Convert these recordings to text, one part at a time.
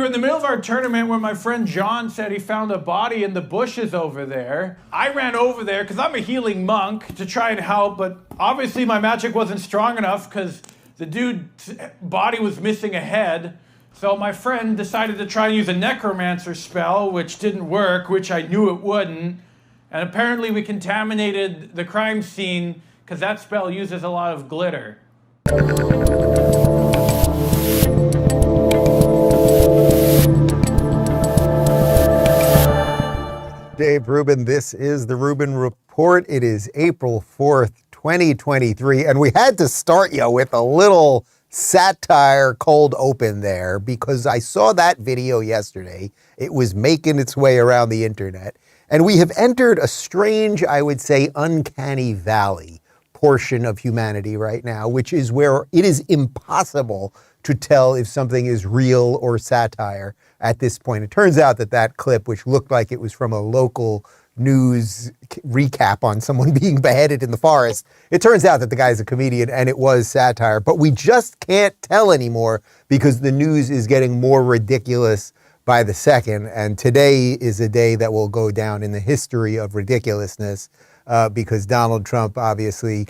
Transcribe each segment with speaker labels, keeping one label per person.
Speaker 1: were in the middle of our tournament when my friend John said he found a body in the bushes over there. I ran over there because I'm a healing monk to try and help, but obviously my magic wasn't strong enough because the dude's body was missing a head. So my friend decided to try and use a necromancer spell, which didn't work, which I knew it wouldn't. And apparently we contaminated the crime scene because that spell uses a lot of glitter.
Speaker 2: Dave Rubin, this is the Rubin Report. It is April 4th, 2023, and we had to start you with a little satire cold open there because I saw that video yesterday. It was making its way around the internet, and we have entered a strange, I would say, uncanny valley portion of humanity right now, which is where it is impossible to tell if something is real or satire at this point. It turns out that that clip, which looked like it was from a local news recap on someone being beheaded in the forest, it turns out that the guy's a comedian and it was satire. But we just can't tell anymore because the news is getting more ridiculous by the second. And today is a day that will go down in the history of ridiculousness because Donald Trump, obviously,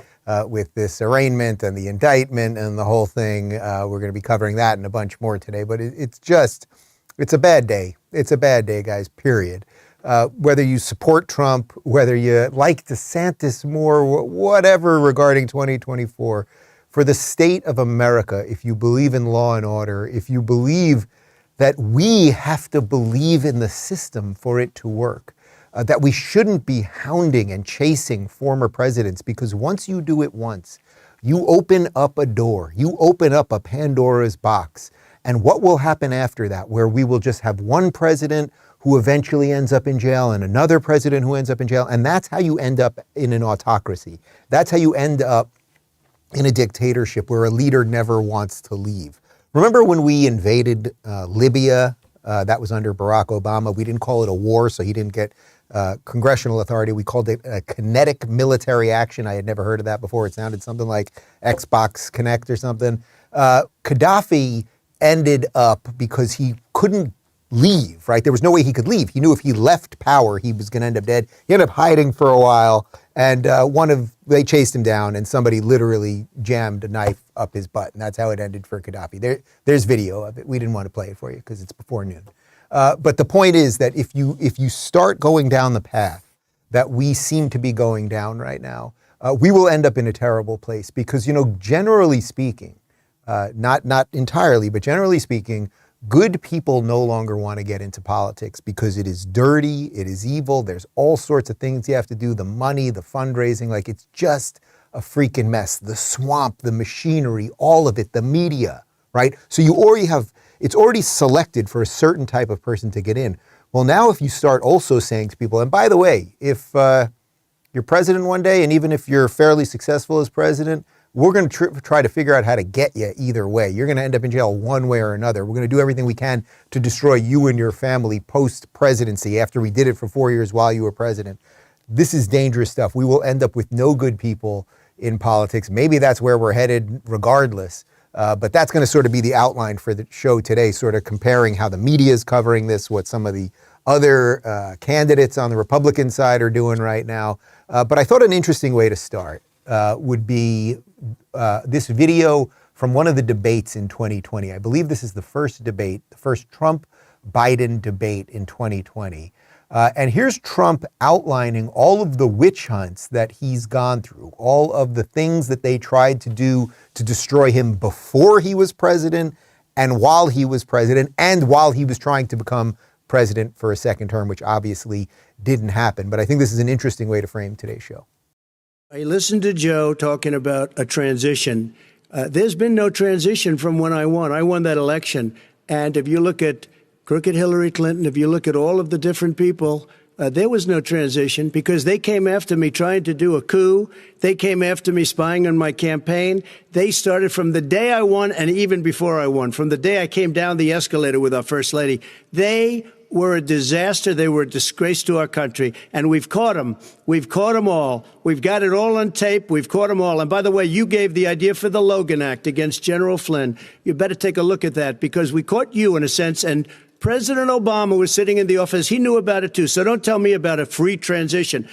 Speaker 2: with this arraignment and the indictment and the whole thing, we're going to be covering that and a bunch more today. But it's a bad day. It's a bad day, guys, period. Whether you support Trump, whether you like DeSantis more, whatever regarding 2024, for the state of America, if you believe in law and order, if you believe that we have to believe in the system for it to work, that we shouldn't be hounding and chasing former presidents, because once you do it once, you open up a door, you open up a Pandora's box. And what will happen after that, where we will just have one president who eventually ends up in jail and another president who ends up in jail. And that's how you end up in an autocracy. That's how you end up in a dictatorship where a leader never wants to leave. Remember when we invaded Libya? That was under Barack Obama. We didn't call it a war, so he didn't get congressional authority. We called it a kinetic military action. I had never heard of that before. It sounded something like Xbox Connect or something. Gaddafi ended up because he couldn't leave, right? There was no way he could leave. He knew if he left power, he was going to end up dead. He ended up hiding for a while, and they chased him down, and somebody literally jammed a knife up his butt, and that's how it ended for Gaddafi. There's video of it. We didn't want to play it for you because it's before noon. But the point is that if you start going down the path that we seem to be going down right now, we will end up in a terrible place because, generally speaking, not entirely, but generally speaking, good people no longer want to get into politics because it is dirty, it is evil, there's all sorts of things you have to do, the money, the fundraising, like it's just a freaking mess. The swamp, the machinery, all of it, the media, right? So it's already selected for a certain type of person to get in. Well, now if you start also saying to people, and by the way, if you're president one day, and even if you're fairly successful as president, we're going to try to figure out how to get you either way. You're going to end up in jail one way or another. We're going to do everything we can to destroy you and your family post-presidency after we did it for 4 years while you were president. This is dangerous stuff. We will end up with no good people in politics. Maybe that's where we're headed regardless. But that's going to sort of be the outline for the show today, sort of comparing how the media is covering this, what some of the other candidates on the Republican side are doing right now. But I thought an interesting way to start would be this video from one of the debates in 2020. I believe this is the first debate, the first Trump-Biden debate in 2020. And here's Trump outlining all of the witch hunts that he's gone through, all of the things that they tried to do to destroy him before he was president and while he was president and while he was trying to become president for a second term, which obviously didn't happen. But I think this is an interesting way to frame today's show.
Speaker 3: I listened to Joe talking about a transition. There's been no transition from when I won. I won that election. And if you look at crooked Hillary Clinton, if you look at all of the different people, there was no transition because they came after me trying to do a coup. They came after me spying on my campaign. They started from the day I won and even before I won, from the day I came down the escalator with our first lady. They were a disaster. They were a disgrace to our country. And we've caught them. We've caught them all. We've got it all on tape. We've caught them all. And by the way, you gave the idea for the Logan Act against General Flynn. You better take a look at that because we caught you in a sense. And President Obama was sitting in the office. He knew about it, too. So don't tell me about a free transition.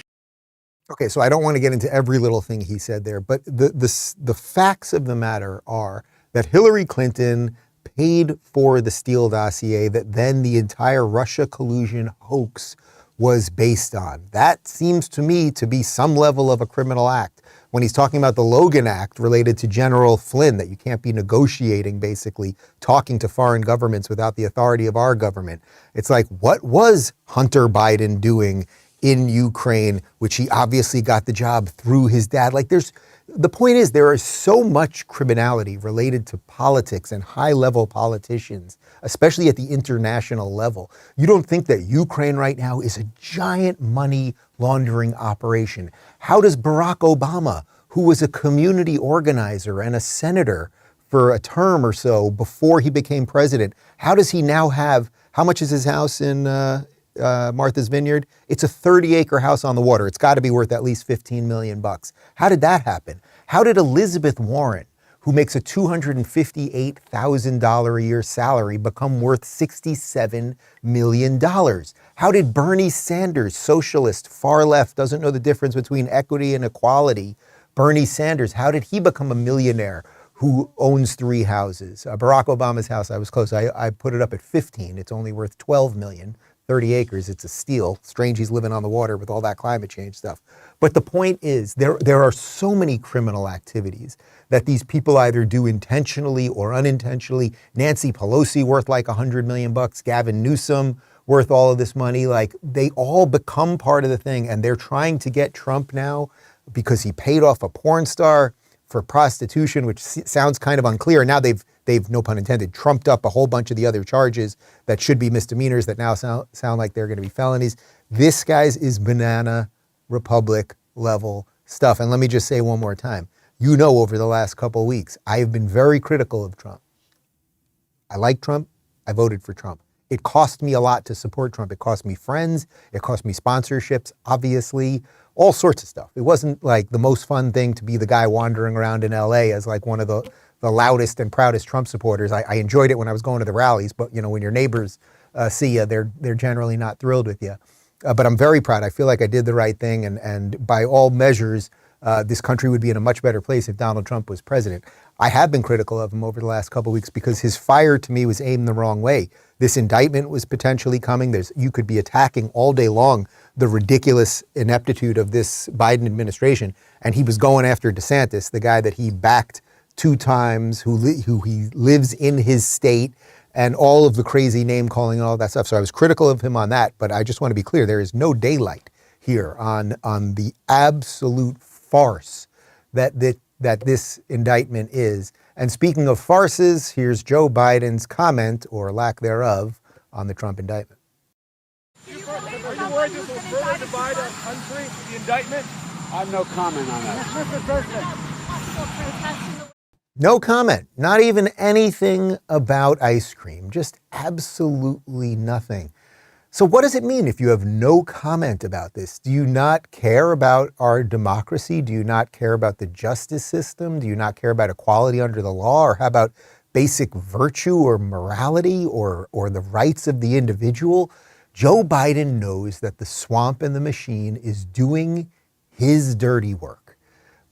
Speaker 2: Okay, so I don't want to get into every little thing he said there, but the facts of the matter are that Hillary Clinton paid for the Steele dossier that then the entire Russia collusion hoax was based on. That seems to me to be some level of a criminal act. When he's talking about the Logan Act related to General Flynn, that you can't be negotiating, basically, talking to foreign governments without the authority of our government. It's like, what was Hunter Biden doing in Ukraine, which he obviously got the job through his dad? Like, the point is, there is so much criminality related to politics and high-level politicians, especially at the international level. You don't think that Ukraine right now is a giant money laundering operation? How does Barack Obama, who was a community organizer and a senator for a term or so before he became president, how does he now have, how much is his house in Martha's Vineyard? It's a 30-acre house on the water. It's got to be worth at least $15 million. How did that happen? How did Elizabeth Warren, who makes a $258,000 a year salary, become worth $67 million? How did Bernie Sanders, socialist, far left, doesn't know the difference between equity and equality, Bernie Sanders, how did he become a millionaire who owns 3 houses? Barack Obama's house, I was close. I put it up at 15. It's only worth $12 million. 30 acres, it's a steal. Strange he's living on the water with all that climate change stuff. But the point is, there are so many criminal activities that these people either do intentionally or unintentionally. Nancy Pelosi worth like $100 million, Gavin Newsom worth all of this money. Like, they all become part of the thing, and they're trying to get Trump now because he paid off a porn star for prostitution, which sounds kind of unclear. Now they've, no pun intended, trumped up a whole bunch of the other charges that should be misdemeanors that now sound like they're going to be felonies. This, guys, is banana republic level stuff. And let me just say one more time, you know, over the last couple of weeks, I have been very critical of Trump. I like Trump. I voted for Trump. It cost me a lot to support Trump. It cost me friends. It cost me sponsorships, obviously, all sorts of stuff. It wasn't like the most fun thing to be the guy wandering around in LA as like one of the loudest and proudest Trump supporters. I enjoyed it when I was going to the rallies, but you know, when your neighbors see you, they're generally not thrilled with you. But I'm very proud. I feel like I did the right thing, and by all measures, this country would be in a much better place if Donald Trump was president. I have been critical of him over the last couple of weeks because his fire to me was aimed the wrong way. This indictment was potentially coming. You could be attacking all day long the ridiculous ineptitude of this Biden administration, and he was going after DeSantis, the guy that he backed 2 times, who he lives in his state, and all of the crazy name calling and all that stuff. So I was critical of him on that, but I just want to be clear, there is no daylight here on the absolute farce that this indictment is. And speaking of farces, here's Joe Biden's comment, or lack thereof, on the Trump indictment.
Speaker 4: Are you worried this will further divide our country, the indictment? I have no comment on that. Mr. President.
Speaker 2: No comment, not even anything about ice cream, just absolutely nothing. So what does it mean if you have no comment about this? Do you not care about our democracy? Do you not care about the justice system? Do you not care about equality under the law? Or how about basic virtue or morality or the rights of the individual? Joe Biden knows that the swamp and the machine is doing his dirty work.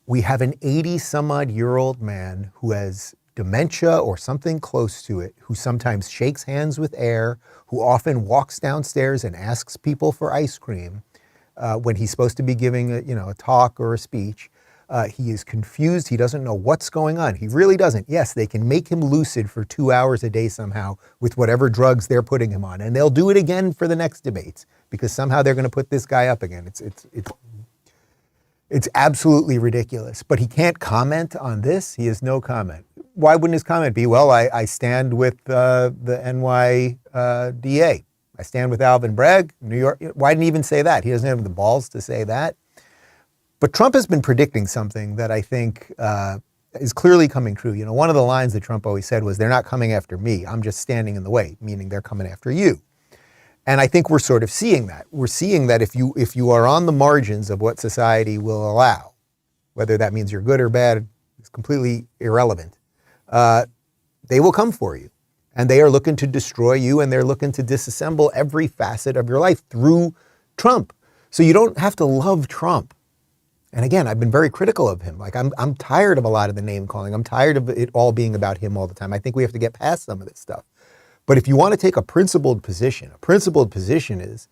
Speaker 2: We have an 80-some-odd-year-old man who has dementia or something close to it, who sometimes shakes hands with air, who often walks downstairs and asks people for ice cream when he's supposed to be giving a talk or a speech. He is confused. He doesn't know what's going on. He really doesn't. Yes, they can make him lucid for 2 hours a day somehow with whatever drugs they're putting him on. And they'll do it again for the next debates because somehow they're going to put this guy up again. It's absolutely ridiculous. But he can't comment on this. He has no comment. Why wouldn't his comment be, well, I stand with the NYDA. I stand with Alvin Bragg, New York. Why didn't he even say that? He doesn't have the balls to say that. But Trump has been predicting something that I think is clearly coming true. You know, one of the lines that Trump always said was, they're not coming after me. I'm just standing in the way, meaning they're coming after you. And I think we're sort of seeing that. We're seeing that if you are on the margins of what society will allow, whether that means you're good or bad, it's completely irrelevant. They will come for you. And they are looking to destroy you, and they're looking to disassemble every facet of your life through Trump. So you don't have to love Trump. And again, I've been very critical of him. Like I'm tired of a lot of the name calling. I'm tired of it all being about him all the time. I think we have to get past some of this stuff. But if you want to take a principled position is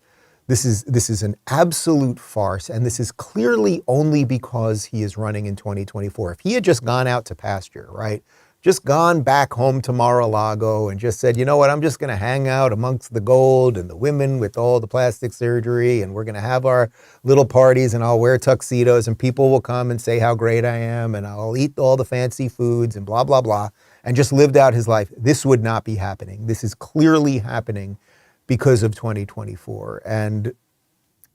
Speaker 2: this is an absolute farce, and this is clearly only because he is running in 2024. If he had just gone out to pasture, right? Just gone back home to Mar-a-Lago and just said, you know what, I'm just going to hang out amongst the gold and the women with all the plastic surgery, and we're going to have our little parties, and I'll wear tuxedos, and people will come and say how great I am, and I'll eat all the fancy foods and blah, blah, blah, and just lived out his life. This would not be happening. This is clearly happening because of 2024. And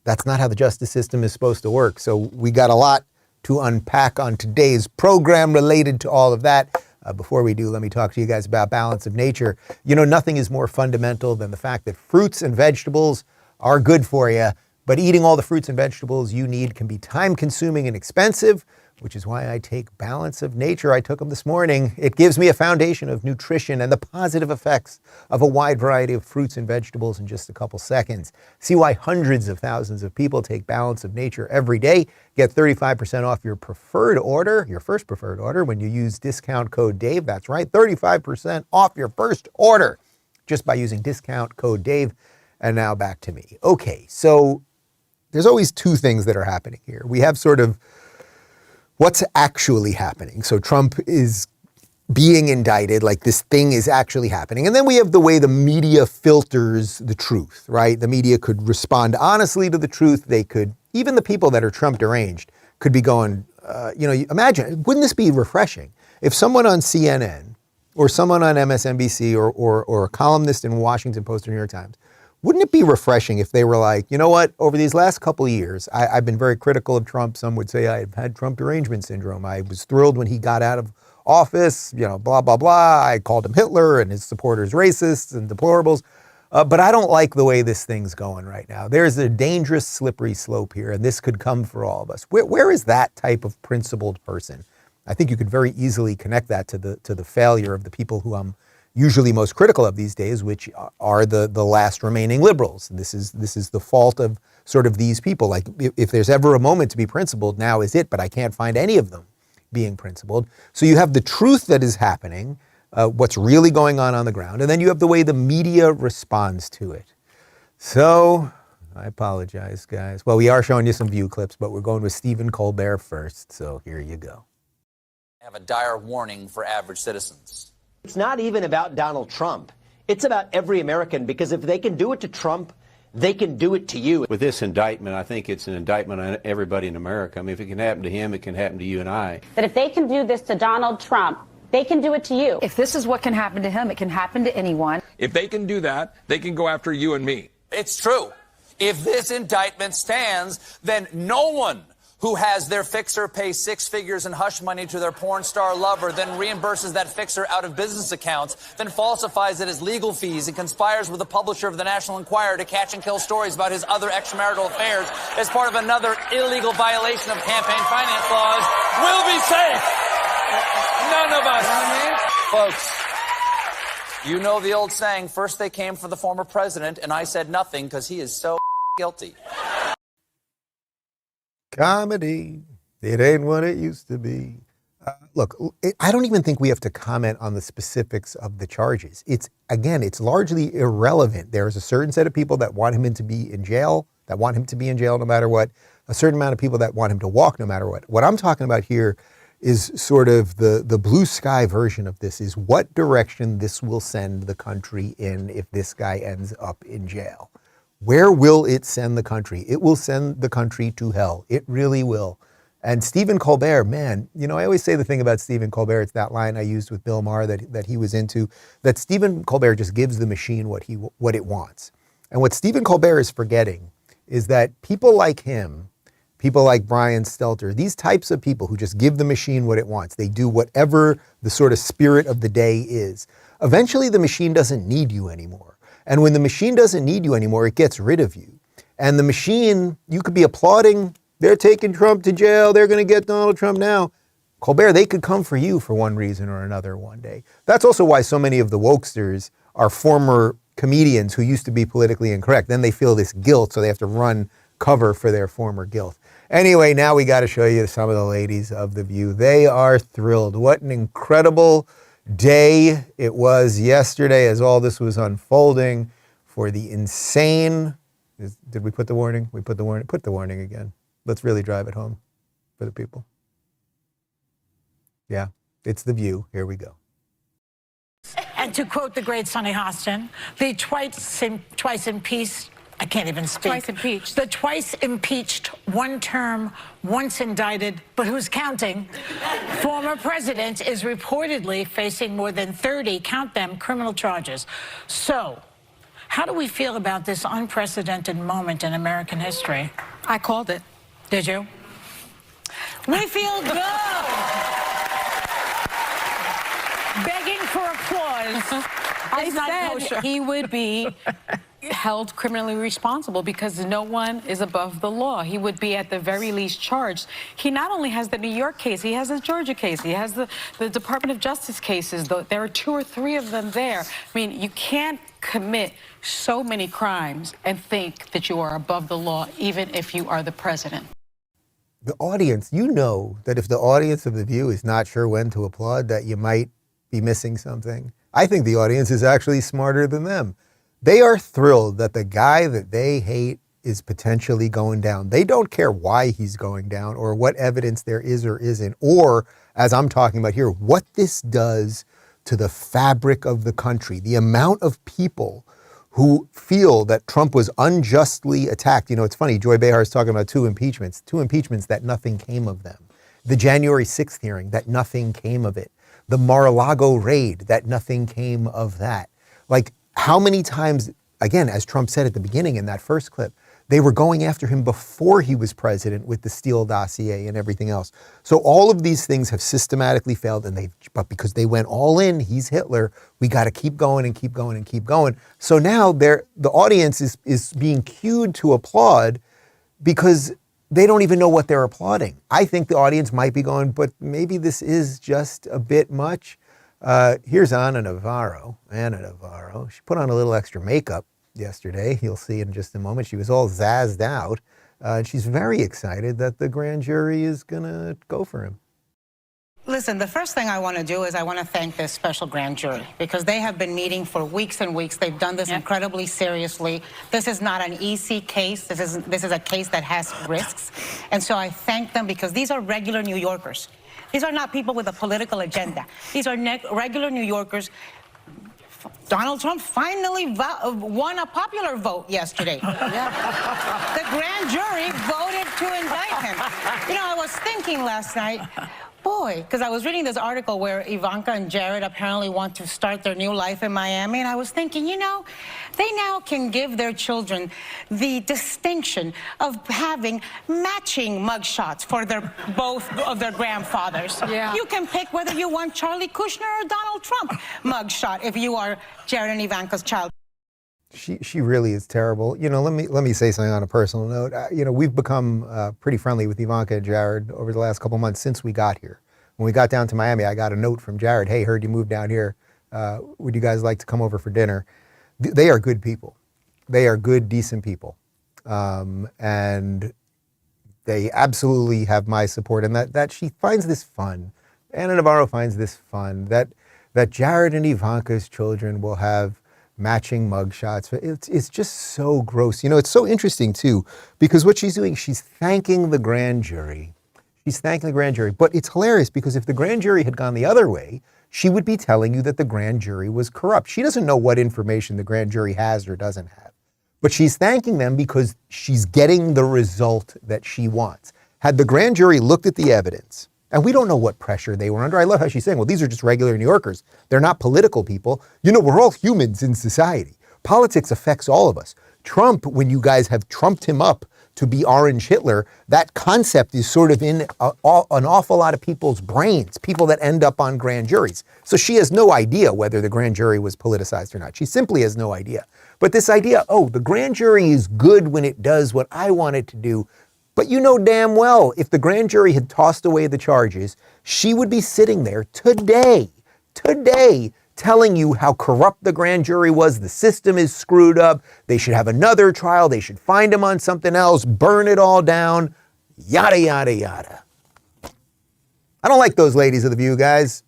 Speaker 2: that's not how the justice system is supposed to work. So we got a lot to unpack on today's program related to all of that. Before we do, let me talk to you guys about balance of nature. You know, nothing is more fundamental than the fact that fruits and vegetables are good for you, but eating all the fruits and vegetables you need can be time-consuming and expensive, which is why I take Balance of Nature. I took them this morning. It gives me a foundation of nutrition and the positive effects of a wide variety of fruits and vegetables in just a couple seconds. See why hundreds of thousands of people take Balance of Nature every day. Get 35% off your preferred order, your first preferred order, when you use discount code Dave. That's right, 35% off your first order just by using discount code Dave. And now back to me. Okay, so there's always two things that are happening here. We have sort of what's actually happening. So Trump is being indicted, like this thing is actually happening. And then we have the way the media filters the truth, right? The media could respond honestly to the truth. They could, even the people that are Trump deranged could be going, imagine, wouldn't this be refreshing if someone on CNN or someone on MSNBC or a columnist in Washington Post or New York Times, wouldn't it be refreshing if they were like, you know what, over these last couple of years, I've been very critical of Trump. Some would say I've had Trump derangement syndrome. I was thrilled when he got out of office, blah, blah, blah. I called him Hitler and his supporters racists and deplorables. But I don't like the way this thing's going right now. There's a dangerous, slippery slope here, and this could come for all of us. Where is that type of principled person? I think you could very easily connect that to the failure of the people who I'm usually most critical of these days, which are the last remaining liberals. This is the fault of sort of these people. Like if there's ever a moment to be principled, now is it, but I can't find any of them being principled. So you have the truth that is happening, what's really going on the ground, and then you have the way the media responds to it. So I apologize, guys. Well, we are showing you some view clips, but we're going with Stephen Colbert first, so here you go.
Speaker 5: I have a dire warning for average citizens.
Speaker 6: It's not even about Donald Trump. It's about every American, because if they can do it to Trump, they can do it to you.
Speaker 7: With this indictment, I think it's an indictment on everybody in America. I mean, if it can happen to him, it can happen to you and I.
Speaker 8: That if they can do this to Donald Trump, they can do it to you.
Speaker 9: If this is what can happen to him, it can happen to anyone.
Speaker 10: If they can do that, they can go after you and me.
Speaker 5: It's true. If this indictment stands, then no one who has their fixer pay six figures in hush money to their porn star lover, then reimburses that fixer out of business accounts, then falsifies it as legal fees and conspires with the publisher of the National Enquirer to catch and kill stories about his other extramarital affairs as part of another illegal violation of campaign finance laws will be safe. None of us. Folks, you know the old saying, first they came for the former president, and I said nothing because he is so guilty.
Speaker 2: Comedy, it ain't what it used to be. Look, I don't even think we have to comment on the specifics of the charges. It's largely irrelevant. There's a certain set of people that want him to be in jail, no matter what, a certain amount of people that want him to walk no matter what. What I'm talking about here is sort of the blue sky version of this, is what direction this will send the country in if this guy ends up in jail. Where will it send the country? It will send the country to hell. It really will. And Stephen Colbert, man, I always say the thing about Stephen Colbert, it's that line I used with Bill Maher that he was into, that Stephen Colbert just gives the machine what it wants. And what Stephen Colbert is forgetting is that people like him, people like Brian Stelter, these types of people who just give the machine what it wants, they do whatever the sort of spirit of the day is. Eventually the machine doesn't need you anymore. And when the machine doesn't need you anymore, it gets rid of you. And the machine, you could be applauding, they're taking Trump to jail, they're going to get Donald Trump now. Colbert, they could come for you for one reason or another one day. That's also why so many of the wokesters are former comedians who used to be politically incorrect. Then they feel this guilt, so they have to run cover for their former guilt. Anyway, now we got to show you some of the ladies of The View. They are thrilled. What an incredible day it was yesterday as all this was unfolding for the insane. Did we put the warning? We put the warning. Put the warning again. Let's really drive it home for the people. Yeah, it's The View. Here we go.
Speaker 11: And to quote the great Sonny Hostin, the twice impeached, I can't even speak.
Speaker 9: Twice impeached.
Speaker 11: The twice impeached, one term, once indicted, but who's counting? Former president is reportedly facing more than 30, count them, criminal charges. So, how do we feel about this unprecedented moment in American history?
Speaker 9: I called it.
Speaker 11: Did you? We feel good. Begging for applause.
Speaker 9: I
Speaker 11: It's not
Speaker 9: said
Speaker 11: kosher.
Speaker 9: he would be held criminally responsible because no one is above the law. He would be at the very least charged. He not only has the New York case, he has the Georgia case, he has the Department of Justice cases. There are 2 or 3 of them there. I mean, you can't commit so many crimes and think that you are above the law, even if you are the president.
Speaker 2: The audience, you know that if the audience of The View is not sure when to applaud, that you might be missing something. I think the audience is actually smarter than them. They are thrilled that the guy that they hate is potentially going down. They don't care why he's going down or what evidence there is or isn't, or, as I'm talking about here, what this does to the fabric of the country. The amount of people who feel that Trump was unjustly attacked. You know, it's funny, Joy Behar is talking about 2 impeachments that nothing came of them. The January 6th hearing, that nothing came of it. The Mar-a-Lago raid, that nothing came of that. Like, how many times, again, as Trump said at the beginning in that first clip, they were going after him before he was president with the Steele dossier and everything else. So all of these things have systematically failed, but because they went all in, he's Hitler, we got to keep going and keep going and keep going. So now the audience is being cued to applaud because they don't even know what they're applauding. I think the audience might be going, but maybe this is just a bit much. Here's Ana Navarro. She put on a little extra makeup yesterday. You'll see in just a moment. She was all zazzed out. She's very excited that the grand jury is going to go for him.
Speaker 11: Listen, the first thing I want to do is I want to thank this special grand jury because they have been meeting for weeks and weeks. They've done this incredibly seriously. This is not an easy case. This is a case that has risks. And so I thank them because these are regular New Yorkers. These are not people with a political agenda. These are regular New Yorkers. Donald Trump finally won a popular vote yesterday. The grand jury voted to indict him. You know, I was thinking last night, boy, because I was reading this article where Ivanka and Jared apparently want to start their new life in Miami, and I was thinking, you know, they now can give their children the distinction of having matching mugshots for both of their grandfathers. Yeah. You can pick whether you want Charlie Kushner or Donald Trump mugshot if you are Jared and Ivanka's child.
Speaker 2: She really is terrible. You know, let me say something on a personal note. You know, we've become pretty friendly with Ivanka and Jared over the last couple months since we got here. When we got down to Miami, I got a note from Jared. Hey, heard you moved down here. Would you guys like to come over for dinner? They are good people. They are good, decent people. And they absolutely have my support. And that she finds this fun. Ana Navarro finds this fun. That Jared and Ivanka's children will have matching mugshots. It's just so gross. You know, it's so interesting too, because what she's doing, she's thanking the grand jury. She's thanking the grand jury. But it's hilarious because if the grand jury had gone the other way, she would be telling you that the grand jury was corrupt. She doesn't know what information the grand jury has or doesn't have. But she's thanking them because she's getting the result that she wants. Had the grand jury looked at the evidence, and we don't know what pressure they were under. I love how she's saying, well, these are just regular New Yorkers. They're not political people. You know, we're all humans in society. Politics affects all of us. Trump, when you guys have trumped him up to be Orange Hitler, that concept is sort of in an awful lot of people's brains, people that end up on grand juries. So she has no idea whether the grand jury was politicized or not. She simply has no idea. But this idea, oh, the grand jury is good when it does what I want it to do. But you know damn well, if the grand jury had tossed away the charges, she would be sitting there today telling you how corrupt the grand jury was, the system is screwed up, they should have another trial, they should find him on something else, burn it all down, yada, yada, yada. I don't like those ladies of The View, guys.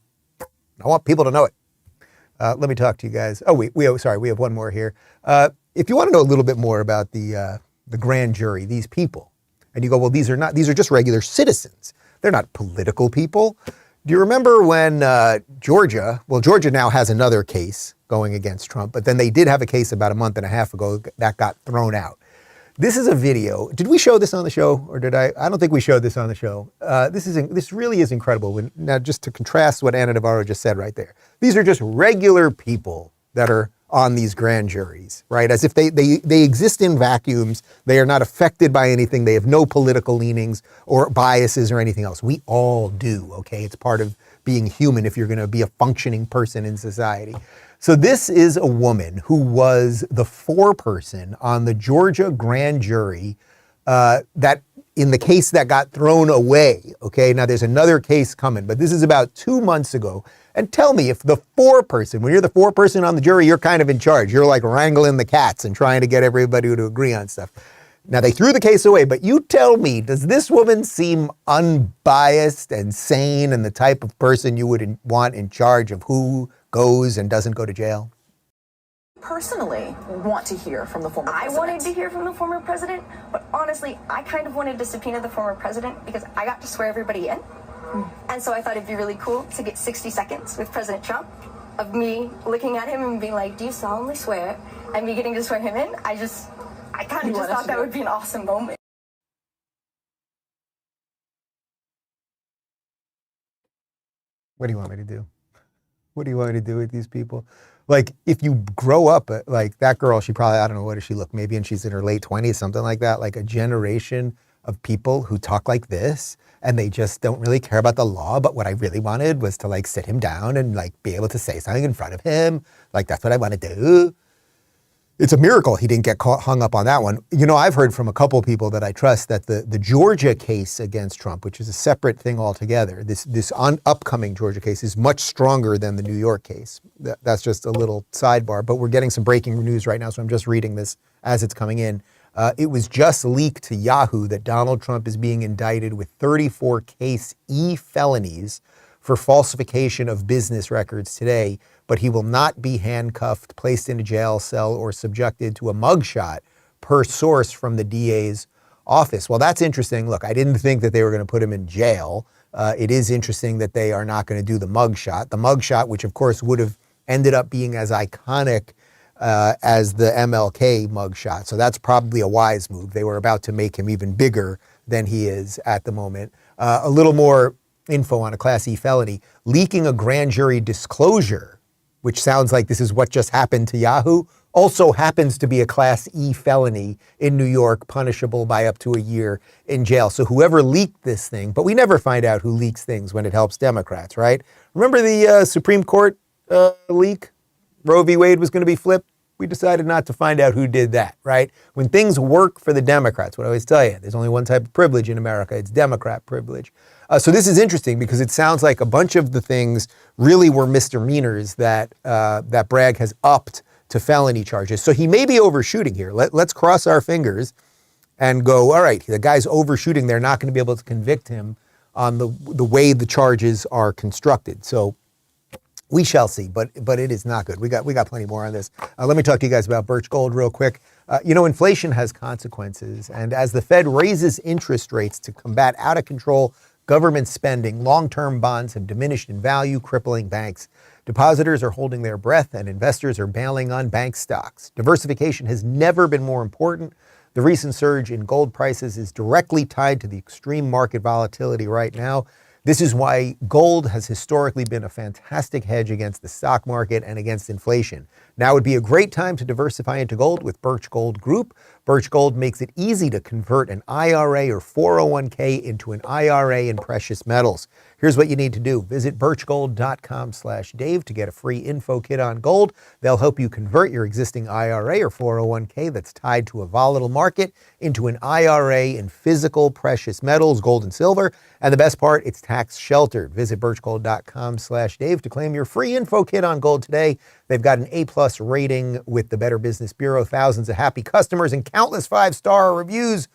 Speaker 2: I want people to know it. Let me talk to you guys. Oh, we have one more here. If you want to know a little bit more about the grand jury, these people, and you go, well, these are just regular citizens. They're not political people. Do you remember when Georgia now has another case going against Trump, but then they did have a case about a month and a half ago that got thrown out. This is a video. Did we show this on the show, or did I? I don't think we showed this on the show. This really is incredible. Now, just to contrast what Ana Navarro just said right there. These are just regular people that are on these grand juries, right? As if they exist in vacuums. They are not affected by anything. They have no political leanings or biases or anything else. We all do, okay? It's part of being human if you're going to be a functioning person in society. So this is a woman who was the foreperson on the Georgia grand jury that in the case that got thrown away, okay? Now there's another case coming, but this is about 2 months ago. And tell me, if the foreperson, when you're the foreperson on the jury, you're kind of in charge. You're like wrangling the cats and trying to get everybody to agree on stuff. Now they threw the case away, but you tell me, does this woman seem unbiased and sane and the type of person you would want in charge of who goes and doesn't go to jail?
Speaker 12: Personally want to hear from the former president. I wanted to hear from the former president, but honestly, I kind of wanted to subpoena the former president because I got to swear everybody in. And so I thought it'd be really cool to get 60 seconds with President Trump of me looking at him and being like, do you solemnly swear? And me getting to swear him in. I kind of just thought that would be an awesome moment.
Speaker 2: What do you want me to do? What do you want me to do with these people? Like, if you grow up, like that girl, she probably, I don't know, what does she look? Maybe, and she's in her late 20s, something like that. Like a generation of people who talk like this, and they just don't really care about the law. But what I really wanted was to like sit him down and like be able to say something in front of him. Like, that's what I want to do. It's a miracle he didn't get hung up on that one. You know, I've heard from a couple of people that I trust that the Georgia case against Trump, which is a separate thing altogether, this upcoming Georgia case is much stronger than the New York case. That's just a little sidebar, but we're getting some breaking news right now, so I'm just reading this as it's coming in. It was just leaked to Yahoo that Donald Trump is being indicted with 34 case E felonies for falsification of business records today, but he will not be handcuffed, placed in a jail cell, or subjected to a mugshot, per source from the DA's office. Well, that's interesting. Look, I didn't think that they were going to put him in jail. It is interesting that they are not going to do the mugshot. The mugshot, which of course would have ended up being as iconic as the MLK mugshot. So that's probably a wise move. They were about to make him even bigger than he is at the moment. A little more info on a Class E felony. Leaking a grand jury disclosure, which sounds like this is what just happened to Yahoo, also happens to be a Class E felony in New York, punishable by up to a year in jail. So whoever leaked this thing, but we never find out who leaks things when it helps Democrats, right? Remember the Supreme Court leak? Roe v. Wade was going to be flipped. We decided not to find out who did that, right? When things work for the Democrats, what I always tell you, there's only one type of privilege in America. It's Democrat privilege. So this is interesting because it sounds like a bunch of the things really were misdemeanors that Bragg has upped to felony charges. So he may be overshooting here. Let's cross our fingers and go, all right, the guy's overshooting. They're not going to be able to convict him on the way the charges are constructed. So we shall see, but it is not good. We got plenty more on this. Let me talk to you guys about Birch Gold real quick. Inflation has consequences, and as the Fed raises interest rates to combat out of control government spending, long-term bonds have diminished in value, crippling banks. Depositors are holding their breath, and investors are bailing on bank stocks. Diversification has never been more important. The recent surge in gold prices is directly tied to the extreme market volatility right now. This is why gold has historically been a fantastic hedge against the stock market and against inflation. Now would be a great time to diversify into gold with Birch Gold Group. Birch Gold makes it easy to convert an IRA or 401k into an IRA in precious metals. Here's what you need to do. Visit birchgold.com/Dave to get a free info kit on gold. They'll help you convert your existing IRA or 401k that's tied to a volatile market into an IRA in physical precious metals, gold and silver. And the best part, it's tax tax sheltered. Visit birchgold.com/Dave to claim your free info kit on gold today. They've got an A+ rating with the Better Business Bureau, thousands of happy customers, and countless 5-star reviews.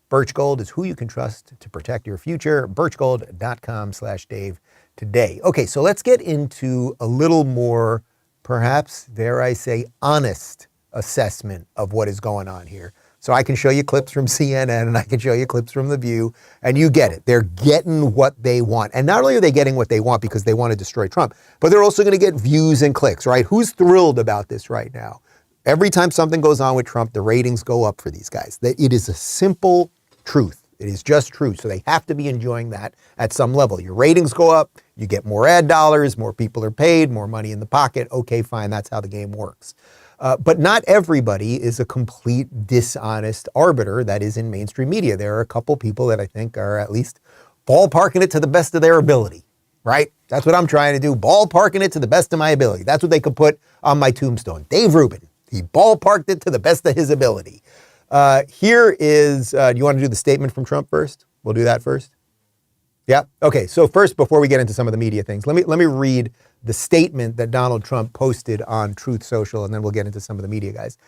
Speaker 2: Birch Gold is who you can trust to protect your future. birchgold.com/Dave today. Okay, so let's get into a little more, perhaps, dare I say, honest assessment of what is going on here. So I can show you clips from CNN and I can show you clips from The View, and you get it. They're getting what they want. And not only are they getting what they want because they want to destroy Trump, but they're also going to get views and clicks, right? Who's thrilled about this right now? Every time something goes on with Trump, the ratings go up for these guys. It is a simple truth. It is just true. So they have to be enjoying that at some level. Your ratings go up, you get more ad dollars, more people are paid, more money in the pocket. Okay, fine, that's how the game works. But not everybody is a complete dishonest arbiter that is in mainstream media. There are a couple people that I think are at least ballparking it to the best of their ability, right? That's what I'm trying to do, ballparking it to the best of my ability. That's what they could put on my tombstone. Dave Rubin, he ballparked it to the best of his ability. Here is, do you want to do the statement from Trump first? We'll do that first. Yeah. Okay. So first, before we get into some of the media things, let me read the statement that Donald Trump posted on Truth Social, and then we'll get into some of the media guys.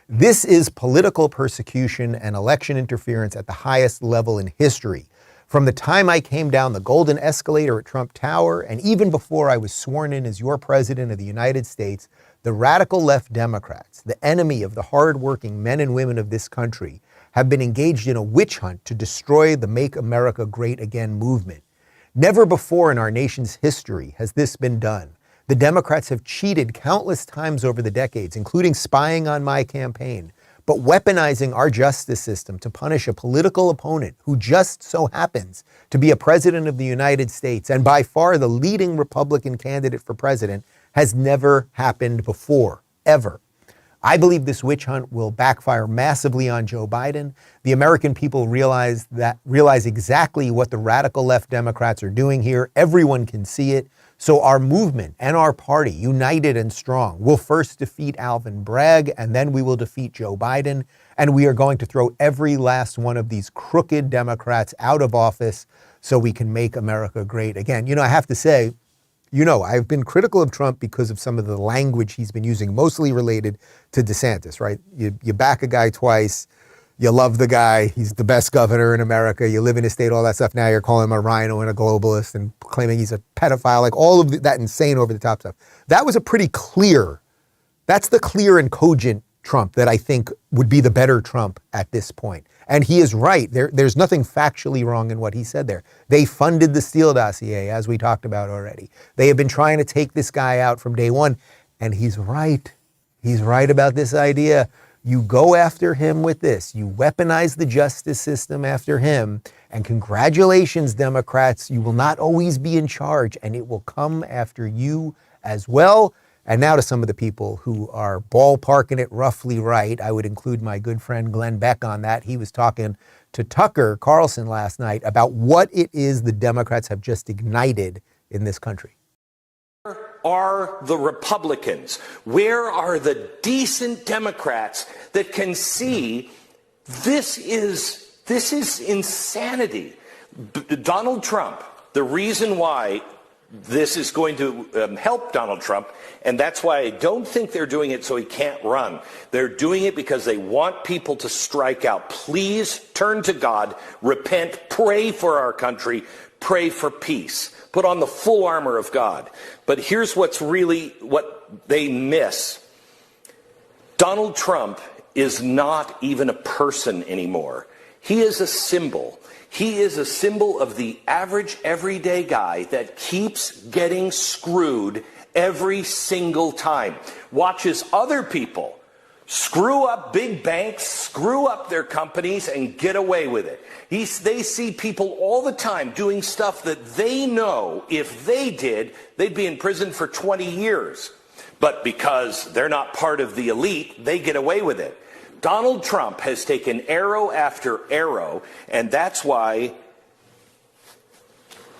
Speaker 2: This is political persecution and election interference at the highest level in history. From the time I came down the golden escalator at Trump Tower, and even before I was sworn in as your president of the United States, the radical left Democrats, the enemy of the hardworking men and women of this country, have been engaged in a witch hunt to destroy the Make America Great Again movement. Never before in our nation's history has this been done. The Democrats have cheated countless times over the decades, including spying on my campaign, but weaponizing our justice system to punish a political opponent who just so happens to be a president of the United States and by far the leading Republican candidate for president has never happened before, ever. I believe this witch hunt will backfire massively on Joe Biden. The American people realize exactly what the radical left Democrats are doing here. Everyone can see it. So our movement and our party, united and strong, will first defeat Alvin Bragg, and then we will defeat Joe Biden. And we are going to throw every last one of these crooked Democrats out of office so we can make America great again. You know, I have to say, I've been critical of Trump because of some of the language he's been using, mostly related to DeSantis, right? You back a guy twice, you love the guy, he's the best governor in America, you live in his state, all that stuff. Now you're calling him a rhino and a globalist and claiming he's a pedophile, like all of that insane over-the-top stuff. That was a pretty clear, that's the clear and cogent Trump that I think would be the better Trump at this point. And he is right. There's nothing factually wrong in what he said there. They funded the Steele dossier, as we talked about already. They have been trying to take this guy out from day one, and he's right. He's right about this idea. You go after him with this. You weaponize the justice system after him, and congratulations, Democrats, you will not always be in charge, and it will come after you as well. And now to some of the people who are ballparking it roughly right. I would include my good friend Glenn Beck on that. He was talking to Tucker Carlson last night about what it is the Democrats have just ignited in this country.
Speaker 13: Where are the Republicans? Where are the decent Democrats that can see this is insanity? Donald Trump, the reason why this is going to help Donald Trump, and that's why I don't think they're doing it so he can't run. They're doing it because they want people to strike out. Please turn to God, repent, pray for our country, pray for peace. Put on the full armor of God. But here's what they miss. Donald Trump is not even a person anymore. He is a symbol. He is a symbol of the average, everyday guy that keeps getting screwed every single time. Watches other people screw up big banks, screw up their companies, and get away with it. They see people all the time doing stuff that they know if they did, they'd be in prison for 20 years. But because they're not part of the elite, they get away with it. Donald Trump has taken arrow after arrow, and that's why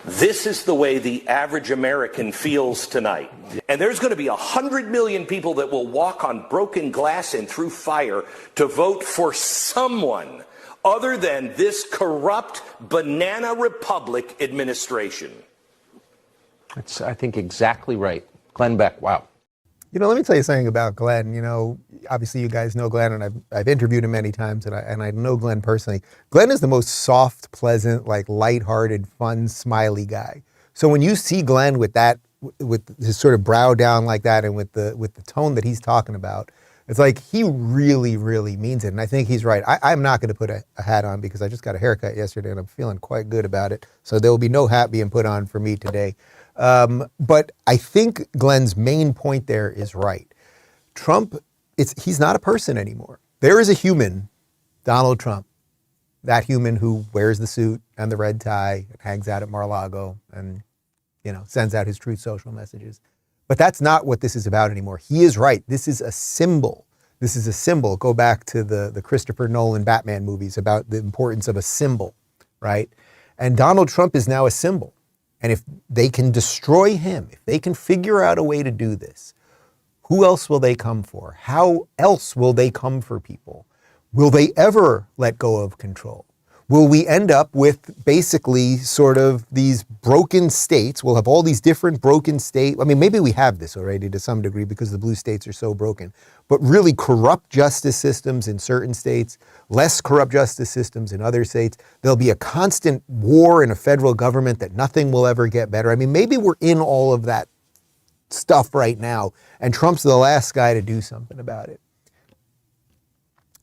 Speaker 13: this is the way the average American feels tonight. And there's going to be 100 million people that will walk on broken glass and through fire to vote for someone other than this corrupt banana republic administration.
Speaker 7: That's, I think, exactly right. Glenn Beck, wow.
Speaker 2: You know, let me tell you something about Glenn. You know, obviously you guys know Glenn, and I've interviewed him many times, and I know Glenn personally. Glenn is the most soft, pleasant, like lighthearted, fun, smiley guy. So when you see Glenn with that, with his sort of brow down like that, and with the tone that he's talking about, it's like he really, really means it. And I think he's right. I'm not going to put a hat on because I just got a haircut yesterday, and I'm feeling quite good about it. So there will be no hat being put on for me today. But I think Glenn's main point there is right. Trump, he's not a person anymore. There is a human, Donald Trump, that human who wears the suit and the red tie and hangs out at Mar-a-Lago and, you know, sends out his Truth Social messages. But that's not what this is about anymore. He is right. This is a symbol. This is a symbol. Go back to the Christopher Nolan Batman movies about the importance of a symbol, right? And Donald Trump is now a symbol. And if they can destroy him, if they can figure out a way to do this, who else will they come for? How else will they come for people? Will they ever let go of control? Will we end up with basically sort of these broken states? We'll have all these different broken states. I mean, maybe we have this already to some degree because the blue states are so broken, but really corrupt justice systems in certain states, less corrupt justice systems in other states. There'll be a constant war in a federal government that nothing will ever get better. I mean, maybe we're in all of that stuff right now, and Trump's the last guy to do something about it.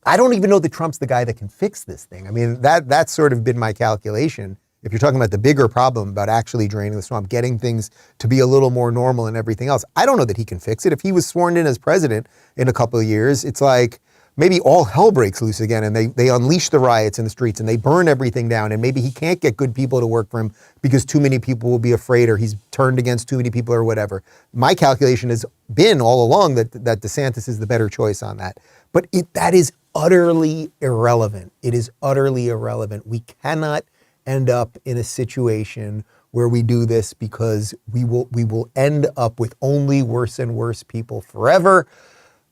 Speaker 2: I don't even know that Trump's the guy that can fix this thing. I mean, that's sort of been my calculation. If you're talking about the bigger problem about actually draining the swamp, getting things to be a little more normal and everything else, I don't know that he can fix it. If he was sworn in as president in a couple of years, it's like maybe all hell breaks loose again and they unleash the riots in the streets and they burn everything down, and maybe he can't get good people to work for him because too many people will be afraid or he's turned against too many people or whatever. My calculation has been all along that DeSantis is the better choice on that. But that is utterly irrelevant. It is utterly irrelevant. We cannot end up in a situation where we do this because we will end up with only worse and worse people forever.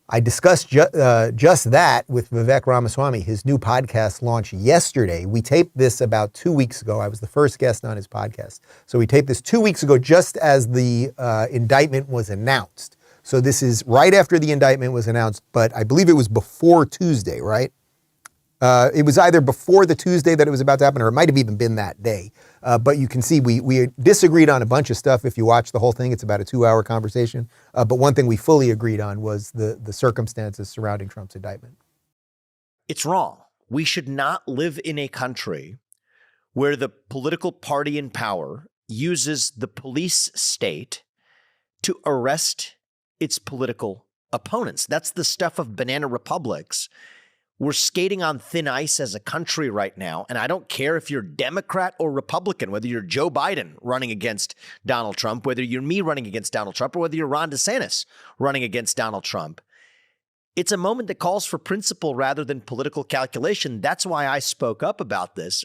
Speaker 2: I discussed just that with Vivek Ramaswamy. His new podcast launched yesterday. We taped this about 2 weeks ago. I was the first guest on his podcast. So we taped this 2 weeks ago just as the indictment was announced. So this is right after the indictment was announced, but I believe it was before Tuesday, right? It was either before the Tuesday that it was about to happen, or it might have even been that day. But you can see we disagreed on a bunch of stuff. If you watch the whole thing, it's about a 2-hour conversation. But one thing we fully agreed on was the circumstances surrounding Trump's indictment.
Speaker 14: It's wrong. We should not live in a country where the political party in power uses the police state to arrest its political opponents. That's the stuff of banana republics. We're skating on thin ice as a country right now, and I don't care if you're Democrat or Republican, whether you're Joe Biden running against Donald Trump, whether you're me running against Donald Trump, or whether you're Ron DeSantis running against Donald Trump. It's a moment that calls for principle rather than political calculation. That's why I spoke up about this.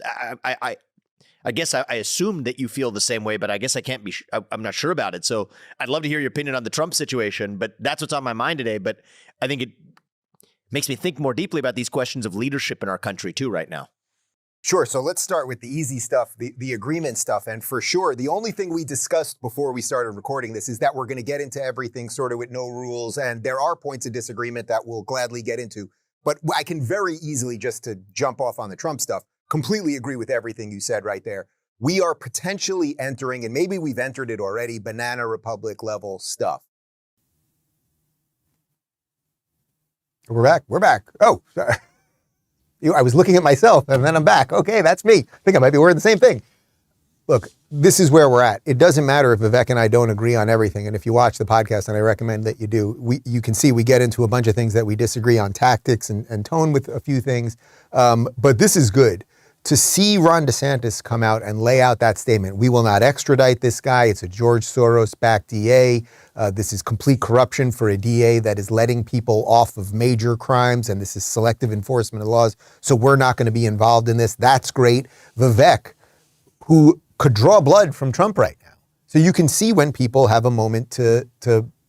Speaker 14: I guess I assume that you feel the same way, but I guess I can't be, I'm not sure about it. So I'd love to hear your opinion on the Trump situation, but that's what's on my mind today. But I think it makes me think more deeply about these questions of leadership in our country too right now.
Speaker 2: Sure. So let's start with the easy stuff, the agreement stuff. And for sure, the only thing we discussed before we started recording this is that we're going to get into everything sort of with no rules. And there are points of disagreement that we'll gladly get into. But I can very easily, just to jump off on the Trump stuff, completely agree with everything you said right there. We are potentially entering, and maybe we've entered it already, banana republic level stuff. We're back. We're back. Oh, sorry. I was looking at myself and then I'm back. Okay, that's me. I think I might be wearing the same thing. Look, this is where we're at. It doesn't matter if Vivek and I don't agree on everything. And if you watch the podcast, and I recommend that you do, you can see we get into a bunch of things that we disagree on, tactics and tone with a few things. But this is good. To see Ron DeSantis come out and lay out that statement, we will not extradite this guy. It's a George Soros-backed DA. This is complete corruption for a DA that is letting people off of major crimes, and this is selective enforcement of laws. So we're not going to be involved in this. That's great. Vivek, who could draw blood from Trump right now. So you can see when people have a moment to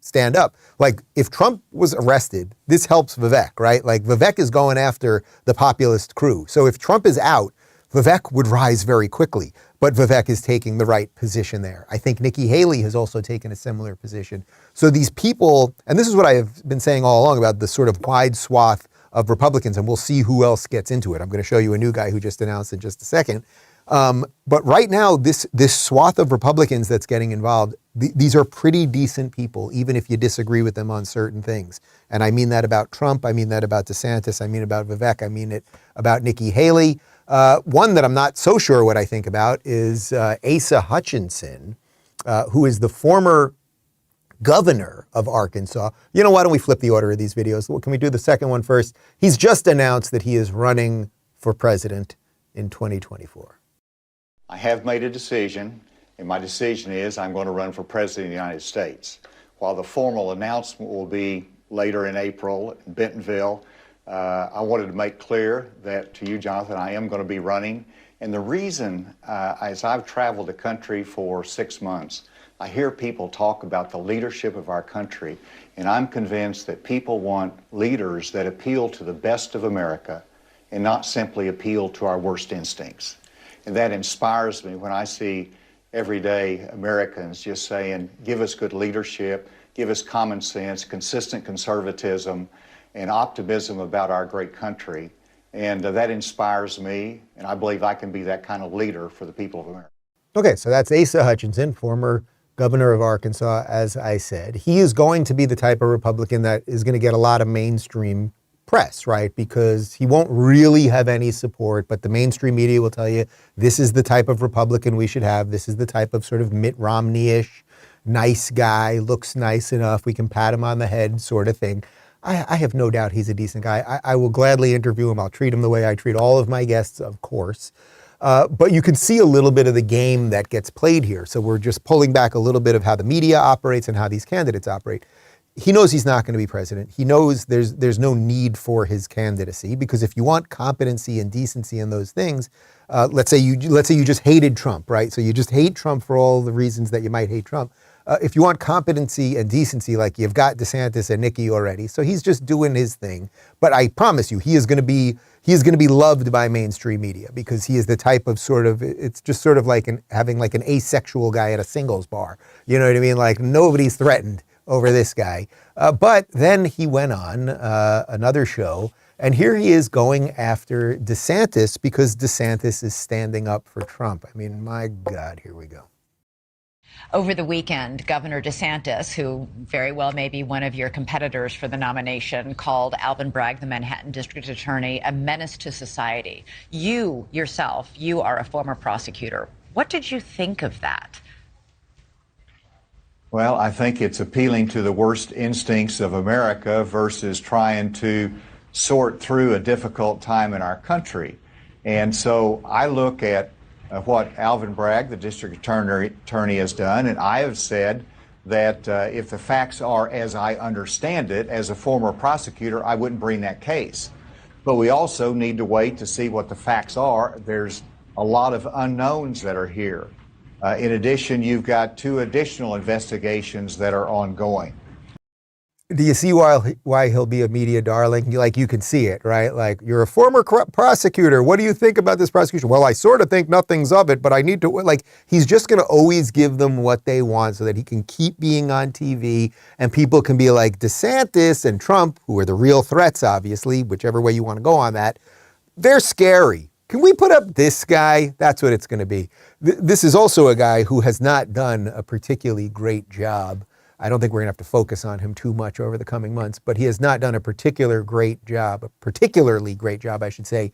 Speaker 2: stand up. Like if Trump was arrested, this helps Vivek, right? Like Vivek is going after the populist crew. So if Trump is out, Vivek would rise very quickly, but Vivek is taking the right position there. I think Nikki Haley has also taken a similar position. So these people, and this is what I have been saying all along about the sort of wide swath of Republicans, and we'll see who else gets into it. I'm going to show you a new guy who just announced in just a second. But right now, this swath of Republicans that's getting involved, these are pretty decent people, even if you disagree with them on certain things. And I mean that about Trump. I mean that about DeSantis. I mean about Vivek. I mean it about Nikki Haley. One that I'm not so sure what I think about is Asa Hutchinson, who is the former governor of Arkansas. You know, why don't we flip the order of these videos? Well, can we do the second one first? He's just announced that he is running for president in 2024.
Speaker 15: I have made a decision, and my decision is I'm going to run for president of the United States. While the formal announcement will be later in April in Bentonville, I wanted to make clear that to you, Jonathan, I am going to be running. And the reason, as I've traveled the country for 6 months, I hear people talk about the leadership of our country, and I'm convinced that people want leaders that appeal to the best of America and not simply appeal to our worst instincts. And that inspires me when I see everyday Americans just saying, give us good leadership, give us common sense, consistent conservatism, and optimism about our great country. And that inspires me, and I believe I can be that kind of leader for the people of America.
Speaker 2: Okay, so that's Asa Hutchinson, former governor of Arkansas, as I said. He is going to be the type of Republican that is going to get a lot of mainstream press, right? Because he won't really have any support, but the mainstream media will tell you this is the type of Republican we should have. This is the type of sort of Mitt Romney-ish, nice guy, looks nice enough, we can pat him on the head sort of thing. I have no doubt he's a decent guy. I will gladly interview him. I'll treat him the way I treat all of my guests, of course. But you can see a little bit of the game that gets played here. So we're just pulling back a little bit of how the media operates and how these candidates operate. He knows he's not going to be president. He knows there's no need for his candidacy, because if you want competency and decency in those things, let's say you just hated Trump, right? So you just hate Trump for all the reasons that you might hate Trump. If you want competency and decency, like you've got DeSantis and Nikki already, so he's just doing his thing. But I promise you, he is going to be loved by mainstream media, because he is the type of sort of, it's just sort of like having like an asexual guy at a singles bar. You know what I mean? Like nobody's threatened over this guy. But then he went on another show, and here he is going after DeSantis because DeSantis is standing up for Trump. I mean, my God, here we go.
Speaker 16: Over the weekend, Governor DeSantis, who very well may be one of your competitors for the nomination, called Alvin Bragg, the Manhattan District Attorney, a menace to society. You yourself, you are a former prosecutor. What did you think of that?
Speaker 15: Well, I think it's appealing to the worst instincts of America versus trying to sort through a difficult time in our country. And so I look at what Alvin Bragg, the district attorney, has done, and I have said that if the facts are as I understand it, as a former prosecutor, I wouldn't bring that case. But we also need to wait to see what the facts are. There's a lot of unknowns that are here. In addition, you've got 2 additional investigations that are ongoing.
Speaker 2: Do you see why he'll be a media darling? Like, you can see it, right? Like, you're a former prosecutor. What do you think about this prosecution? Well, I sort of think nothing's of it, but I need to, like, he's just going to always give them what they want so that he can keep being on TV, and people can be like, DeSantis and Trump, who are the real threats, obviously, whichever way you want to go on that, they're scary. Can we put up this guy? That's what it's going to be. This is also a guy who has not done a particularly great job. I don't think we're going to have to focus on him too much over the coming months, but he has not done a particularly great job, I should say,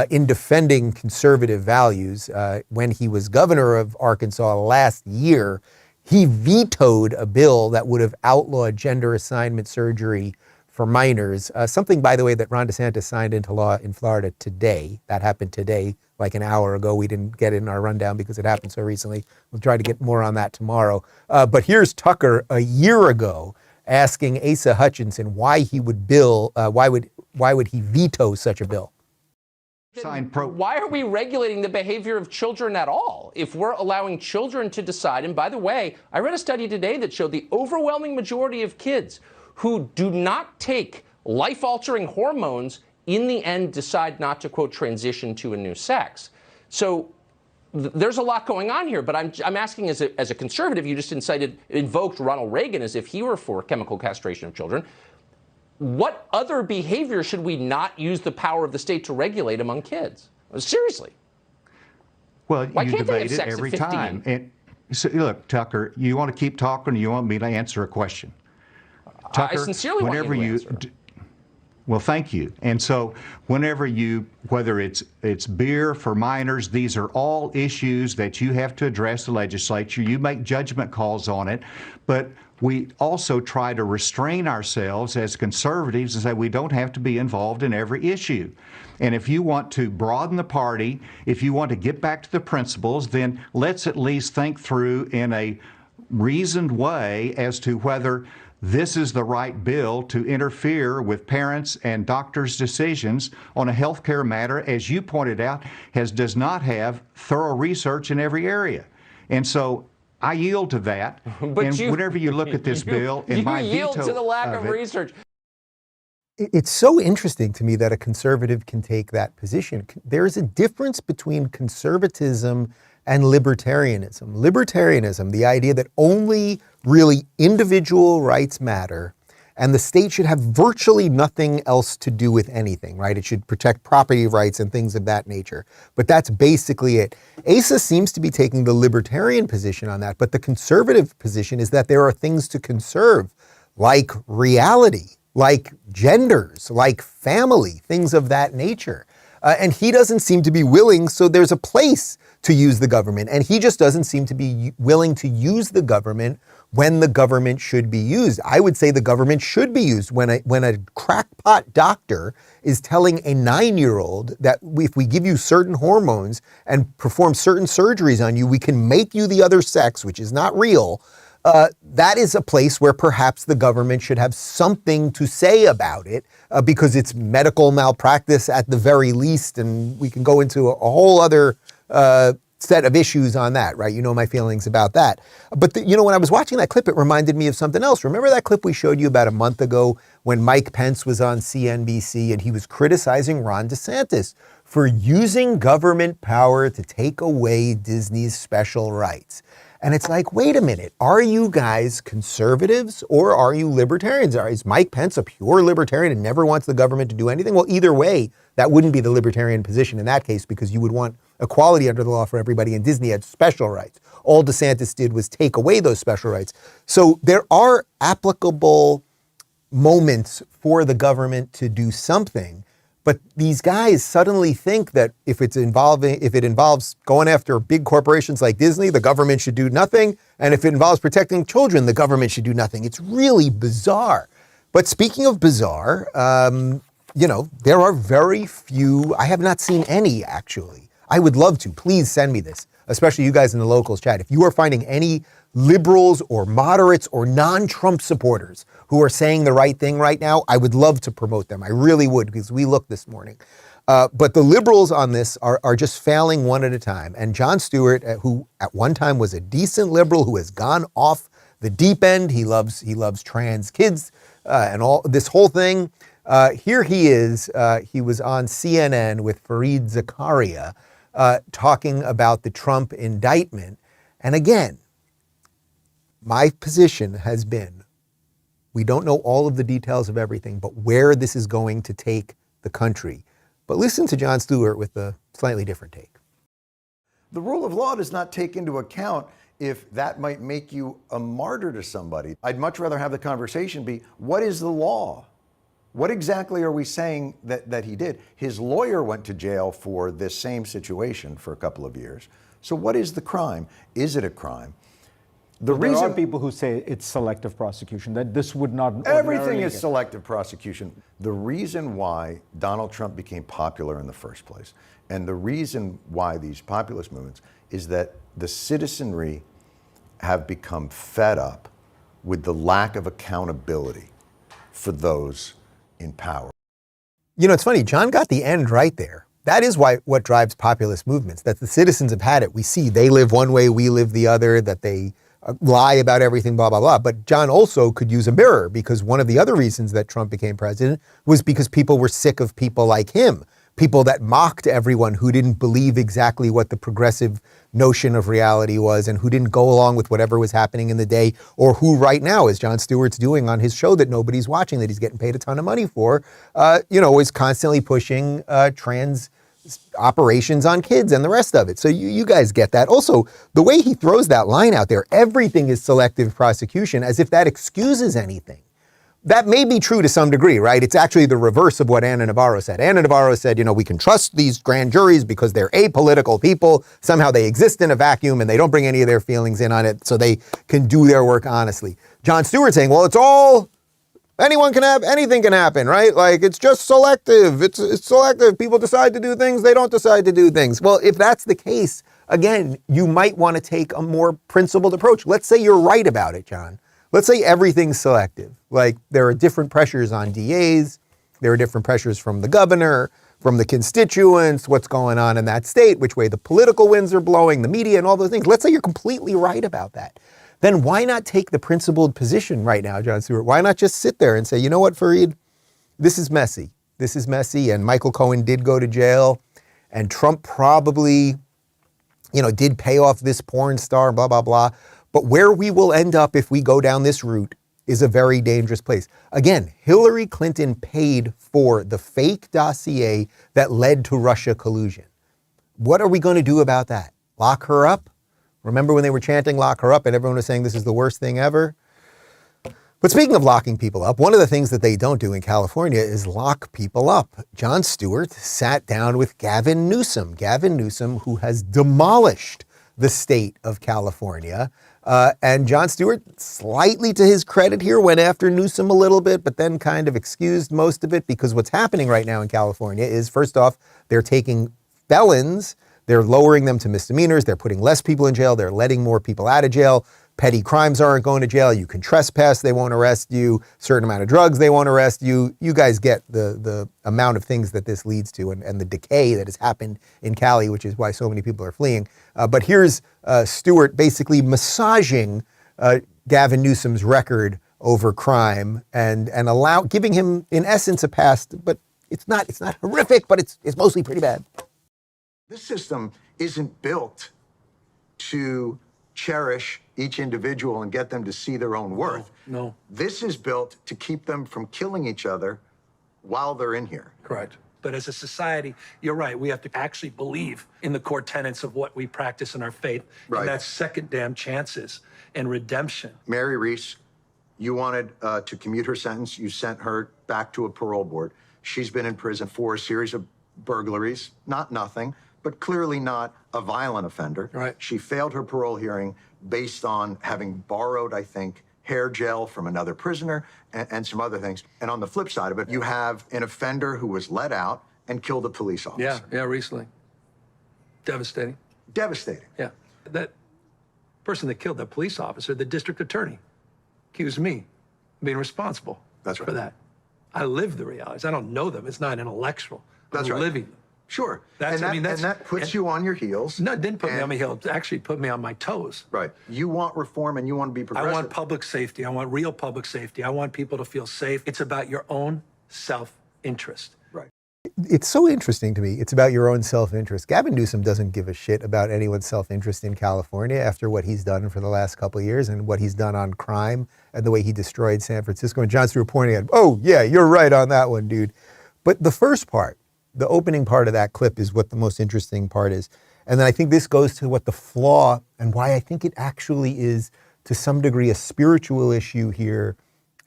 Speaker 2: in defending conservative values. When he was governor of Arkansas last year, he vetoed a bill that would have outlawed gender assignment surgery for minors, something, by the way, that Ron DeSantis signed into law in Florida today. That happened today, like an hour ago. We didn't get it in our rundown because it happened so recently. We'll try to get more on that tomorrow. But here's Tucker a year ago asking Asa Hutchinson why he would why would he veto such a bill?
Speaker 17: Why are we regulating the behavior of children at all if we're allowing children to decide? And by the way, I read a study today that showed the overwhelming majority of kids who do not take life-altering hormones in the end decide not to, quote, transition to a new sex. So there's a lot going on here, but I'm asking as a conservative, you just invoked Ronald Reagan as if he were for chemical castration of children. What other behavior should we not use the power of the state to regulate among kids? Seriously.
Speaker 15: Well,
Speaker 17: Why
Speaker 15: you
Speaker 17: can't they have
Speaker 15: debate it
Speaker 17: sex at
Speaker 15: every
Speaker 17: 15?
Speaker 15: time. And so, look, Tucker, you want to keep talking, or you want me to answer a question? Tucker,
Speaker 17: I sincerely want you to answer.
Speaker 15: Well, thank you. And so whenever whether it's beer for minors, these are all issues that you have to address the legislature. You make judgment calls on it. But we also try to restrain ourselves as conservatives and say we don't have to be involved in every issue. And if you want to broaden the party, if you want to get back to the principles, then let's at least think through in a reasoned way as to whether this is the right bill to interfere with parents' and doctors' decisions on a health care matter, as you pointed out, does not have thorough research in every area. And so I yield to that.
Speaker 17: But
Speaker 15: and whenever you look at this bill, and my veto
Speaker 17: yield to the lack of
Speaker 15: it,
Speaker 17: research.
Speaker 2: It's so interesting to me that a conservative can take that position. There is a difference between conservatism and libertarianism. Libertarianism, the idea that only really individual rights matter and the state should have virtually nothing else to do with anything, right? It should protect property rights and things of that nature. But that's basically it. Asa seems to be taking the libertarian position on that, but the conservative position is that there are things to conserve, like reality, like genders, like family, things of that nature. And he doesn't seem to be willing, so there's a place to use the government. And he just doesn't seem to be willing to use the government when the government should be used. I would say the government should be used when a crackpot doctor is telling a 9-year-old that if we give you certain hormones and perform certain surgeries on you, we can make you the other sex, which is not real. That is a place where perhaps the government should have something to say about it because it's medical malpractice at the very least, and we can go into a whole other set of issues on that, right? You know my feelings about that. But when I was watching that clip, it reminded me of something else. Remember that clip we showed you about a month ago when Mike Pence was on CNBC and he was criticizing Ron DeSantis for using government power to take away Disney's special rights? And it's like, wait a minute, are you guys conservatives or are you libertarians? Is Mike Pence a pure libertarian and never wants the government to do anything? Well, either way, that wouldn't be the libertarian position in that case because you would want equality under the law for everybody, and Disney had special rights. All DeSantis did was take away those special rights. So there are applicable moments for the government to do something. But these guys suddenly think that if it involves going after big corporations like Disney, the government should do nothing. And if it involves protecting children, the government should do nothing. It's really bizarre. But speaking of bizarre, there are very few, I have not seen any actually. I would love to. Please send me this, especially you guys in the locals chat. If you are finding any liberals or moderates or non-Trump supporters who are saying the right thing right now, I would love to promote them. I really would, because we looked this morning. But the liberals on this are just failing one at a time. And Jon Stewart, who at one time was a decent liberal who has gone off the deep end, he loves trans kids and all this whole thing. Here he is. He was on CNN with Fareed Zakaria talking about the Trump indictment. And again, my position has been, we don't know all of the details of everything, but where this is going to take the country. But listen to Jon Stewart with a slightly different take.
Speaker 18: The rule of law does not take into account if that might make you a martyr to somebody. I'd much rather have the conversation be, what is the law? What exactly are we saying that he did? His lawyer went to jail for this same situation for a couple of years. So what is the crime? Is it a crime?
Speaker 19: There are people who say it's selective prosecution, that this would not...
Speaker 18: Everything is selective prosecution. The reason why Donald Trump became popular in the first place, and the reason why these populist movements, is that the citizenry have become fed up with the lack of accountability for those in power.
Speaker 2: It's funny, John got the end right there. That is what drives populist movements, that the citizens have had it. We see they live one way, we live the other, that they lie about everything, blah, blah, blah. But John also could use a mirror, because one of the other reasons that Trump became president was because people were sick of people like him. people that mocked everyone who didn't believe exactly what the progressive notion of reality was and who didn't go along with whatever was happening in the day, or who right now, as Jon Stewart's doing on his show that nobody's watching, that he's getting paid a ton of money for, is constantly pushing trans operations on kids and the rest of it. So you guys get that. Also, the way he throws that line out there, everything is selective prosecution, as if that excuses anything. That may be true to some degree, right? It's actually the reverse of what Ana Navarro said. Ana Navarro said, we can trust these grand juries because they're apolitical people. Somehow they exist in a vacuum and they don't bring any of their feelings in on it, so they can do their work honestly. Jon Stewart saying, well, it's all, anyone can have, anything can happen, right? Like, it's just selective. It's selective. People decide to do things. They don't decide to do things. Well, if that's the case, again, you might want to take a more principled approach. Let's say you're right about it, Jon. Let's say everything's selective. Like, there are different pressures on DAs. There are different pressures from the governor, from the constituents, what's going on in that state, which way the political winds are blowing, the media and all those things. Let's say you're completely right about that. Then why not take the principled position right now, Jon Stewart? Why not just sit there and say, you know what, Fareed, this is messy. This is messy, and Michael Cohen did go to jail, and Trump probably, did pay off this porn star, blah, blah, blah. But where we will end up if we go down this route is a very dangerous place. Again, Hillary Clinton paid for the fake dossier that led to Russia collusion. What are we going to do about that? Lock her up? Remember when they were chanting lock her up and everyone was saying this is the worst thing ever? But speaking of locking people up, one of the things that they don't do in California is lock people up. Jon Stewart sat down with Gavin Newsom. Gavin Newsom, who has demolished the state of California. And Jon Stewart, slightly to his credit here, went after Newsom a little bit, but then kind of excused most of it, because what's happening right now in California is, first off, they're taking felons, they're lowering them to misdemeanors, they're putting less people in jail, they're letting more people out of jail. Petty crimes aren't going to jail. You can trespass, they won't arrest you. Certain amount of drugs, they won't arrest you. You guys get the amount of things that this leads to and the decay that has happened in Cali, which is why so many people are fleeing. But here's Stewart basically massaging Gavin Newsom's record over crime and giving him, in essence, a pass. But it's not horrific, but it's mostly pretty bad.
Speaker 18: This system isn't built to cherish each individual and get them to see their own worth.
Speaker 20: No.
Speaker 18: This is built to keep them from killing each other while they're in here.
Speaker 20: Correct. But as a society, you're right, we have to actually believe in the core tenets of what we practice in our faith.
Speaker 18: Right.
Speaker 20: And that's second damn chances and redemption.
Speaker 18: Mary Reese, you wanted to commute her sentence. You sent her back to a parole board. She's been in prison for a series of burglaries, not nothing, but clearly not a violent offender.
Speaker 20: Right.
Speaker 18: She failed her parole hearing based on having borrowed, I think, hair gel from another prisoner and some other things. And on the flip side of it, you have an offender who was let out and killed a police officer.
Speaker 20: Yeah, recently. Devastating.
Speaker 18: Devastating.
Speaker 20: Yeah. That person that killed that police officer, the district attorney, accused me of being responsible for that. I live the realities. I don't know them. It's not intellectual.
Speaker 18: That's
Speaker 20: I'm
Speaker 18: right.
Speaker 20: living them.
Speaker 18: Sure.
Speaker 20: That's,
Speaker 18: and that puts you on your heels.
Speaker 20: No, it didn't put me on my heels. It actually put me on my toes.
Speaker 18: Right. You want reform and you want to be progressive.
Speaker 20: I want public safety. I want real public safety. I want people to feel safe. It's about your own self-interest.
Speaker 18: Right.
Speaker 2: It's so interesting to me. It's about your own self-interest. Gavin Newsom doesn't give a shit about anyone's self-interest in California after what he's done for the last couple of years and what he's done on crime and the way he destroyed San Francisco. And Jon Stewart pointing at him, oh, yeah, you're right on that one, dude. But the first part, the opening part of that clip, is what the most interesting part is. And then I think this goes to what the flaw and why I think it actually is, to some degree, a spiritual issue here,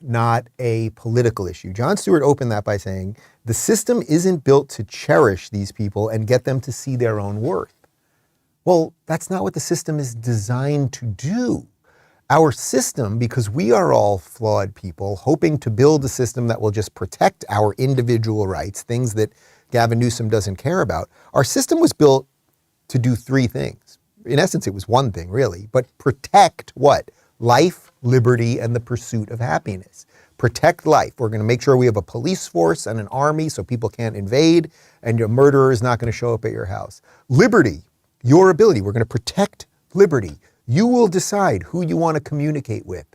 Speaker 2: not a political issue. Jon Stewart opened that by saying, the system isn't built to cherish these people and get them to see their own worth. Well, that's not what the system is designed to do. Our system, because we are all flawed people, hoping to build a system that will just protect our individual rights, things that Gavin Newsom doesn't care about. Our system was built to do three things. In essence, it was one thing, really, but protect what? Life, liberty, and the pursuit of happiness. Protect life. We're going to make sure we have a police force and an army so people can't invade, and your murderer is not going to show up at your house. Liberty, your ability. We're going to protect liberty. You will decide who you want to communicate with,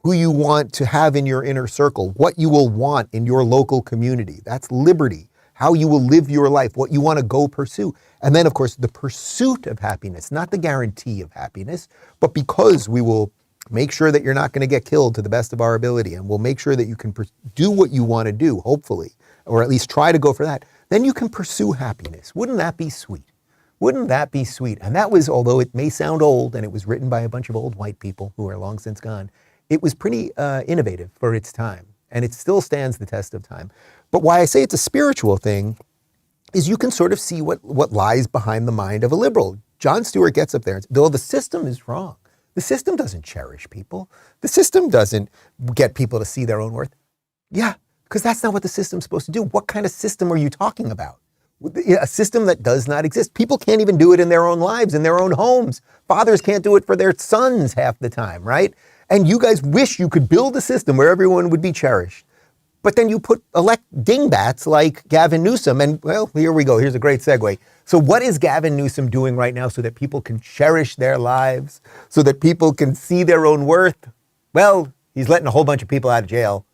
Speaker 2: who you want to have in your inner circle, what you will want in your local community. That's liberty. how you will live your life, what you want to go pursue. And then, of course, the pursuit of happiness, not the guarantee of happiness, but because we will make sure that you're not going to get killed to the best of our ability, and we'll make sure that you can do what you want to do, hopefully, or at least try to go for that, then you can pursue happiness. Wouldn't that be sweet? Wouldn't that be sweet? And that was, although it may sound old, and it was written by a bunch of old white people who are long since gone, it was pretty innovative for its time, and it still stands the test of time. But why I say it's a spiritual thing is you can sort of see what lies behind the mind of a liberal. Jon Stewart gets up there and says, though the system is wrong, the system doesn't cherish people. The system doesn't get people to see their own worth. Yeah, because that's not what the system's supposed to do. What kind of system are you talking about? A system that does not exist. People can't even do it in their own lives, in their own homes. Fathers can't do it for their sons half the time, right? And you guys wish you could build a system where everyone would be cherished. But then you elect dingbats like Gavin Newsom, and well, here we go. Here's a great segue. So what is Gavin Newsom doing right now so that people can cherish their lives, so that people can see their own worth? Well, he's letting a whole bunch of people out of jail.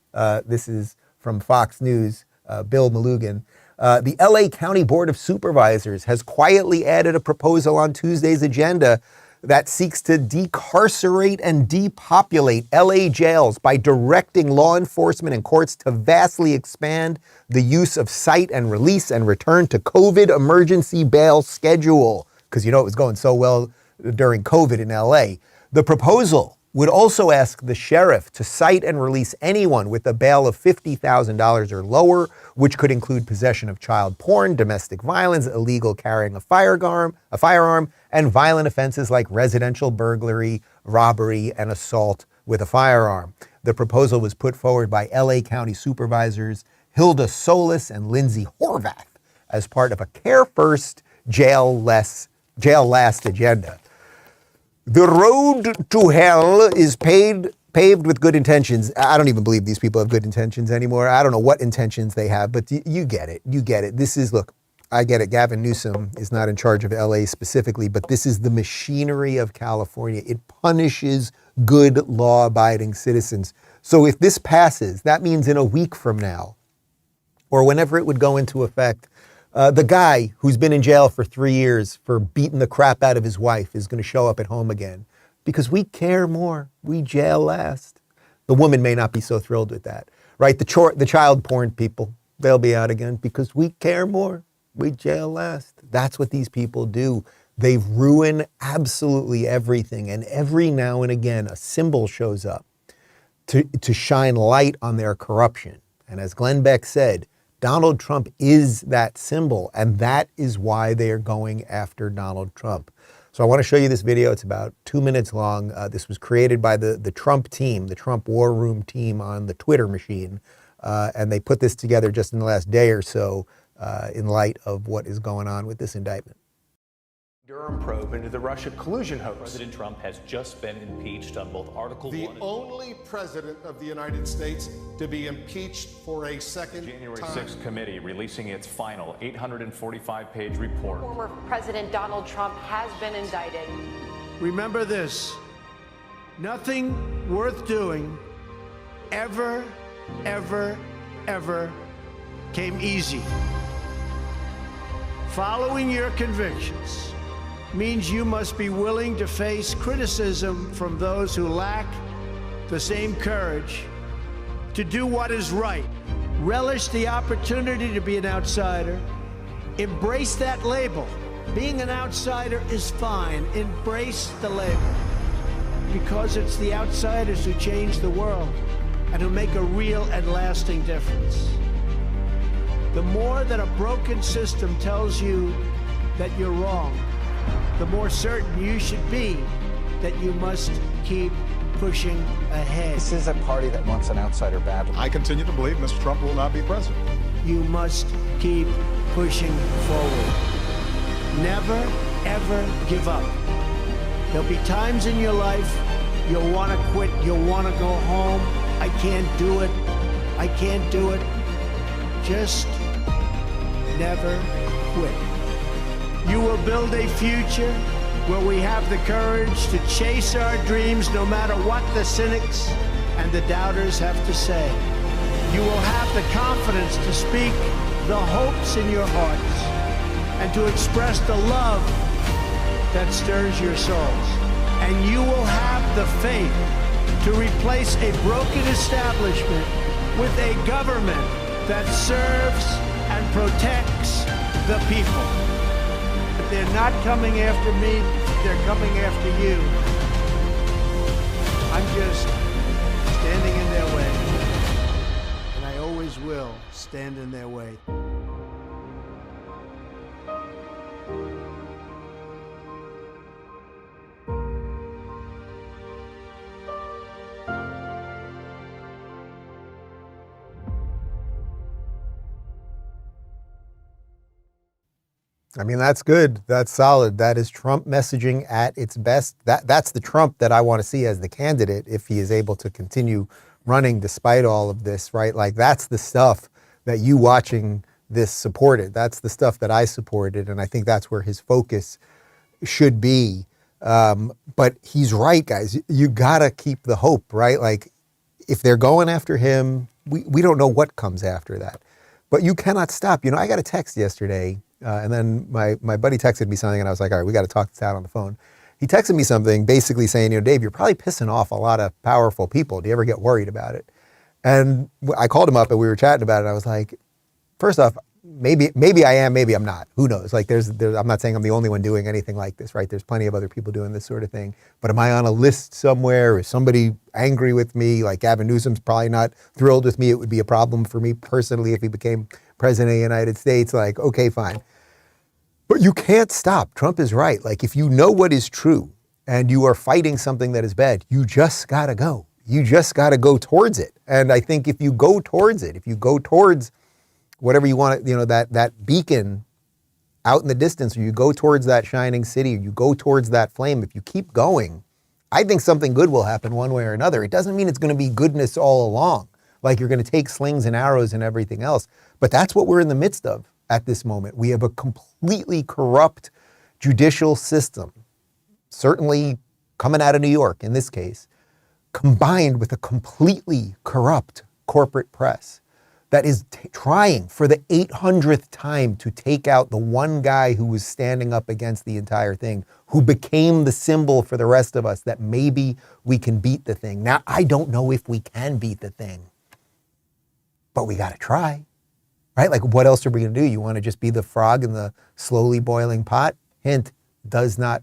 Speaker 2: This is from Fox News, Bill Malugin. The LA County Board of Supervisors has quietly added a proposal on Tuesday's agenda that seeks to decarcerate and depopulate LA jails by directing law enforcement and courts to vastly expand the use of cite and release and return to COVID emergency bail schedule. Because it was going so well during COVID in LA. The proposal would also ask the sheriff to cite and release anyone with a bail of $50,000 or lower, which could include possession of child porn, domestic violence, illegal carrying a firearm, and violent offenses like residential burglary, robbery, and assault with a firearm. The proposal was put forward by LA County Supervisors Hilda Solis and Lindsay Horvath as part of a Care First, Jail Last agenda. The road to hell is paved with good intentions. I don't even believe these people have good intentions anymore. I don't know what intentions they have, but you get it. You get it. This is, look, I get it. Gavin Newsom is not in charge of LA specifically, but this is the machinery of California. It punishes good law-abiding citizens. So if this passes, that means in a week from now, or whenever it would go into effect, the guy who's been in jail for 3 years for beating the crap out of his wife is going to show up at home again because we care more. We jail last. The woman may not be so thrilled with that, right? The child porn people, they'll be out again because we care more. We jail last. That's what these people do. They ruin absolutely everything. And every now and again, a symbol shows up to shine light on their corruption. And as Glenn Beck said, Donald Trump is that symbol, and that is why they are going after Donald Trump. So I want to show you this video. It's about 2 minutes long. This was created by the Trump team, the Trump War Room team on the Twitter machine, and they put this together just in the last day or so in light of what is going on with this indictment.
Speaker 21: Durham probe into the Russia collusion hoax.
Speaker 22: President Trump has just been impeached on both Article 1 and...
Speaker 23: The only president of the United States to be impeached for a second
Speaker 22: January
Speaker 23: time.
Speaker 22: 6th committee releasing its final 845-page report.
Speaker 24: Former President Donald Trump has been indicted.
Speaker 3: Remember this, nothing worth doing ever came easy. Following your convictions means you must be willing to face criticism from those who lack the same courage to do what is right. Relish the opportunity to be an outsider. Embrace that label. Being an outsider is fine. Embrace the label. Because it's the outsiders who change the world and who make a real and lasting difference. The more that a broken system tells you that you're wrong, the more certain you should be that you must keep pushing ahead.
Speaker 25: This is a party that wants an outsider badly.
Speaker 23: I continue to believe Mr. Trump will not be president.
Speaker 3: You must keep pushing forward. Never, ever give up. There'll be times in your life you'll want to quit, you'll want to go home. I can't do it. I can't do it. Just never quit. You will build a future where we have the courage to chase our dreams no matter what the cynics and the doubters have to say. You will have the confidence to speak the hopes in your hearts and to express the love that stirs your souls. And you will have the faith to replace a broken establishment with a government that serves and protects the people. If they're not coming after me, they're coming after you. I'm just standing in their way. And I always will stand in their way.
Speaker 2: I mean, that's good. That's solid. That is Trump messaging at its best. That's the Trump that I want to see as the candidate if he is able to continue running despite all of this, right? Like, that's the stuff that you watching this supported. That's the stuff that I supported. And I think that's where his focus should be. But he's right, guys. You got to keep the hope, right? Like, if they're going after him, we don't know what comes after that. But you cannot stop. You know, I got a text yesterday. And then my buddy texted me something and I was like, all right, we got to talk this out on the phone. He texted me something basically saying, you know, Dave, you're probably pissing off a lot of powerful people. Do you ever get worried about it? And I called him up and we were chatting about it. And I was like, first off, maybe I am, maybe I'm not. Who knows? Like I'm not saying I'm the only one doing anything like this, right? There's plenty of other people doing this sort of thing. But am I on a list somewhere? Is somebody angry with me? Like Gavin Newsom's probably not thrilled with me. It would be a problem for me personally if he became president of the United States. Like, okay, fine. But you can't stop. Trump is right. Like, if you know what is true and you are fighting something that is bad, you just got to go. You just got to go towards it. And I think if you go towards it, if you go towards whatever you want, you know, that beacon out in the distance, or you go towards that shining city, or you go towards that flame, if you keep going, I think something good will happen one way or another. It doesn't mean it's going to be goodness all along, like you're going to take slings and arrows and everything else. But that's what we're in the midst of at this moment. We have a completely corrupt judicial system, certainly coming out of New York in this case, combined with a completely corrupt corporate press that is trying for the 800th time to take out the one guy who was standing up against the entire thing, who became the symbol for the rest of us that maybe we can beat the thing. Now, I don't know if we can beat the thing, but we got to try. Right? Like, what else are we going to do? You want to just be the frog in the slowly boiling pot? Hint, does not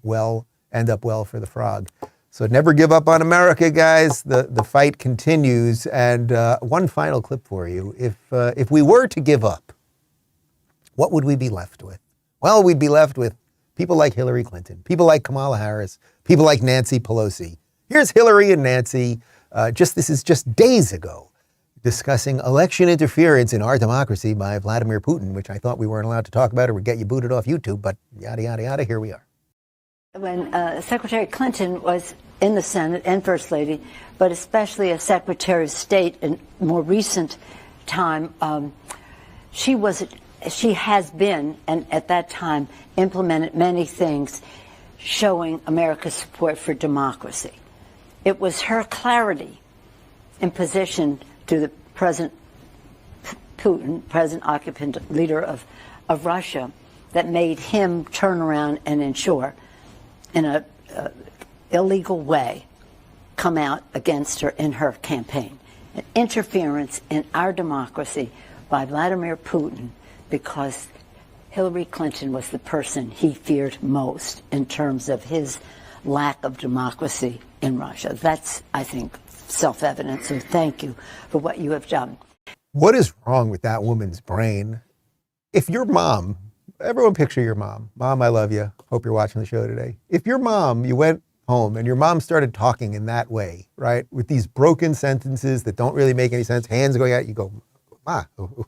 Speaker 2: end up well for the frog. So never give up on America, guys. The fight continues. And one final clip for you. If we were to give up, what would we be left with? Well, we'd be left with people like Hillary Clinton, people like Kamala Harris, people like Nancy Pelosi. Here's Hillary and Nancy. This is just days ago, discussing election interference in our democracy by Vladimir Putin, which I thought we weren't allowed to talk about or would get you booted off YouTube, but yada, yada, yada, here we are.
Speaker 1: When Secretary Clinton was in the Senate and First Lady, but especially as Secretary of State in more recent time, she has been, and at that time, implemented many things showing America's support for democracy. It was her clarity in position to the President Putin, present occupant leader of Russia, that made him turn around and ensure, in a illegal way, come out against her in her campaign. An interference in our democracy by Vladimir Putin, because Hillary Clinton was the person he feared most in terms of his lack of democracy in Russia. That's, I think, self-evident. So thank you for what you have done.
Speaker 2: What is wrong with that woman's brain? If your mom, everyone picture your mom. Mom, I love you. Hope you're watching the show today. If your mom, you went home and your mom started talking in that way, right, with these broken sentences that don't really make any sense, hands going out, you go, Ma,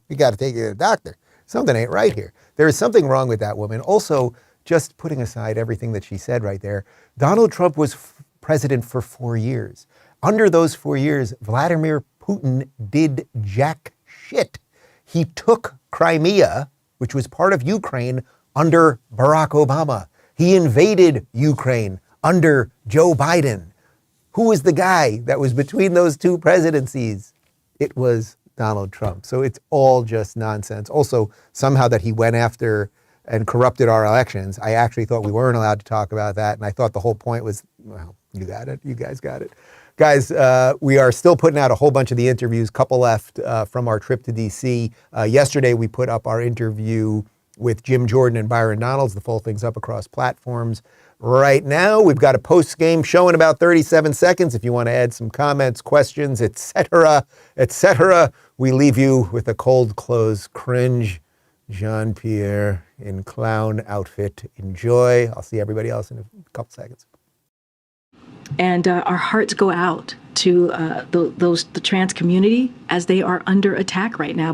Speaker 2: we got to take you to the doctor. Something ain't right here. There is something wrong with that woman. Also, just putting aside everything that she said right there, Donald Trump was president for 4 years. Under those 4 years, Vladimir Putin did jack shit. He took Crimea, which was part of Ukraine, under Barack Obama. He invaded Ukraine under Joe Biden. Who was the guy that was between those two presidencies? It was Donald Trump. So it's all just nonsense. Also, somehow that he went after and corrupted our elections. I actually thought we weren't allowed to talk about that. And I thought the whole point was, well, you got it. You guys got it. Guys, we are still putting out a whole bunch of the interviews, couple left from our trip to D.C. Yesterday, we put up our interview with Jim Jordan and Byron Donalds. The full thing's up across platforms. Right now, we've got a post-game show in about 37 seconds. If you want to add some comments, questions, etc., we leave you with a cold close cringe Jean-Pierre in clown outfit. Enjoy. I'll see everybody else in a couple seconds.
Speaker 4: And our hearts go out to the trans community as they are under attack right now.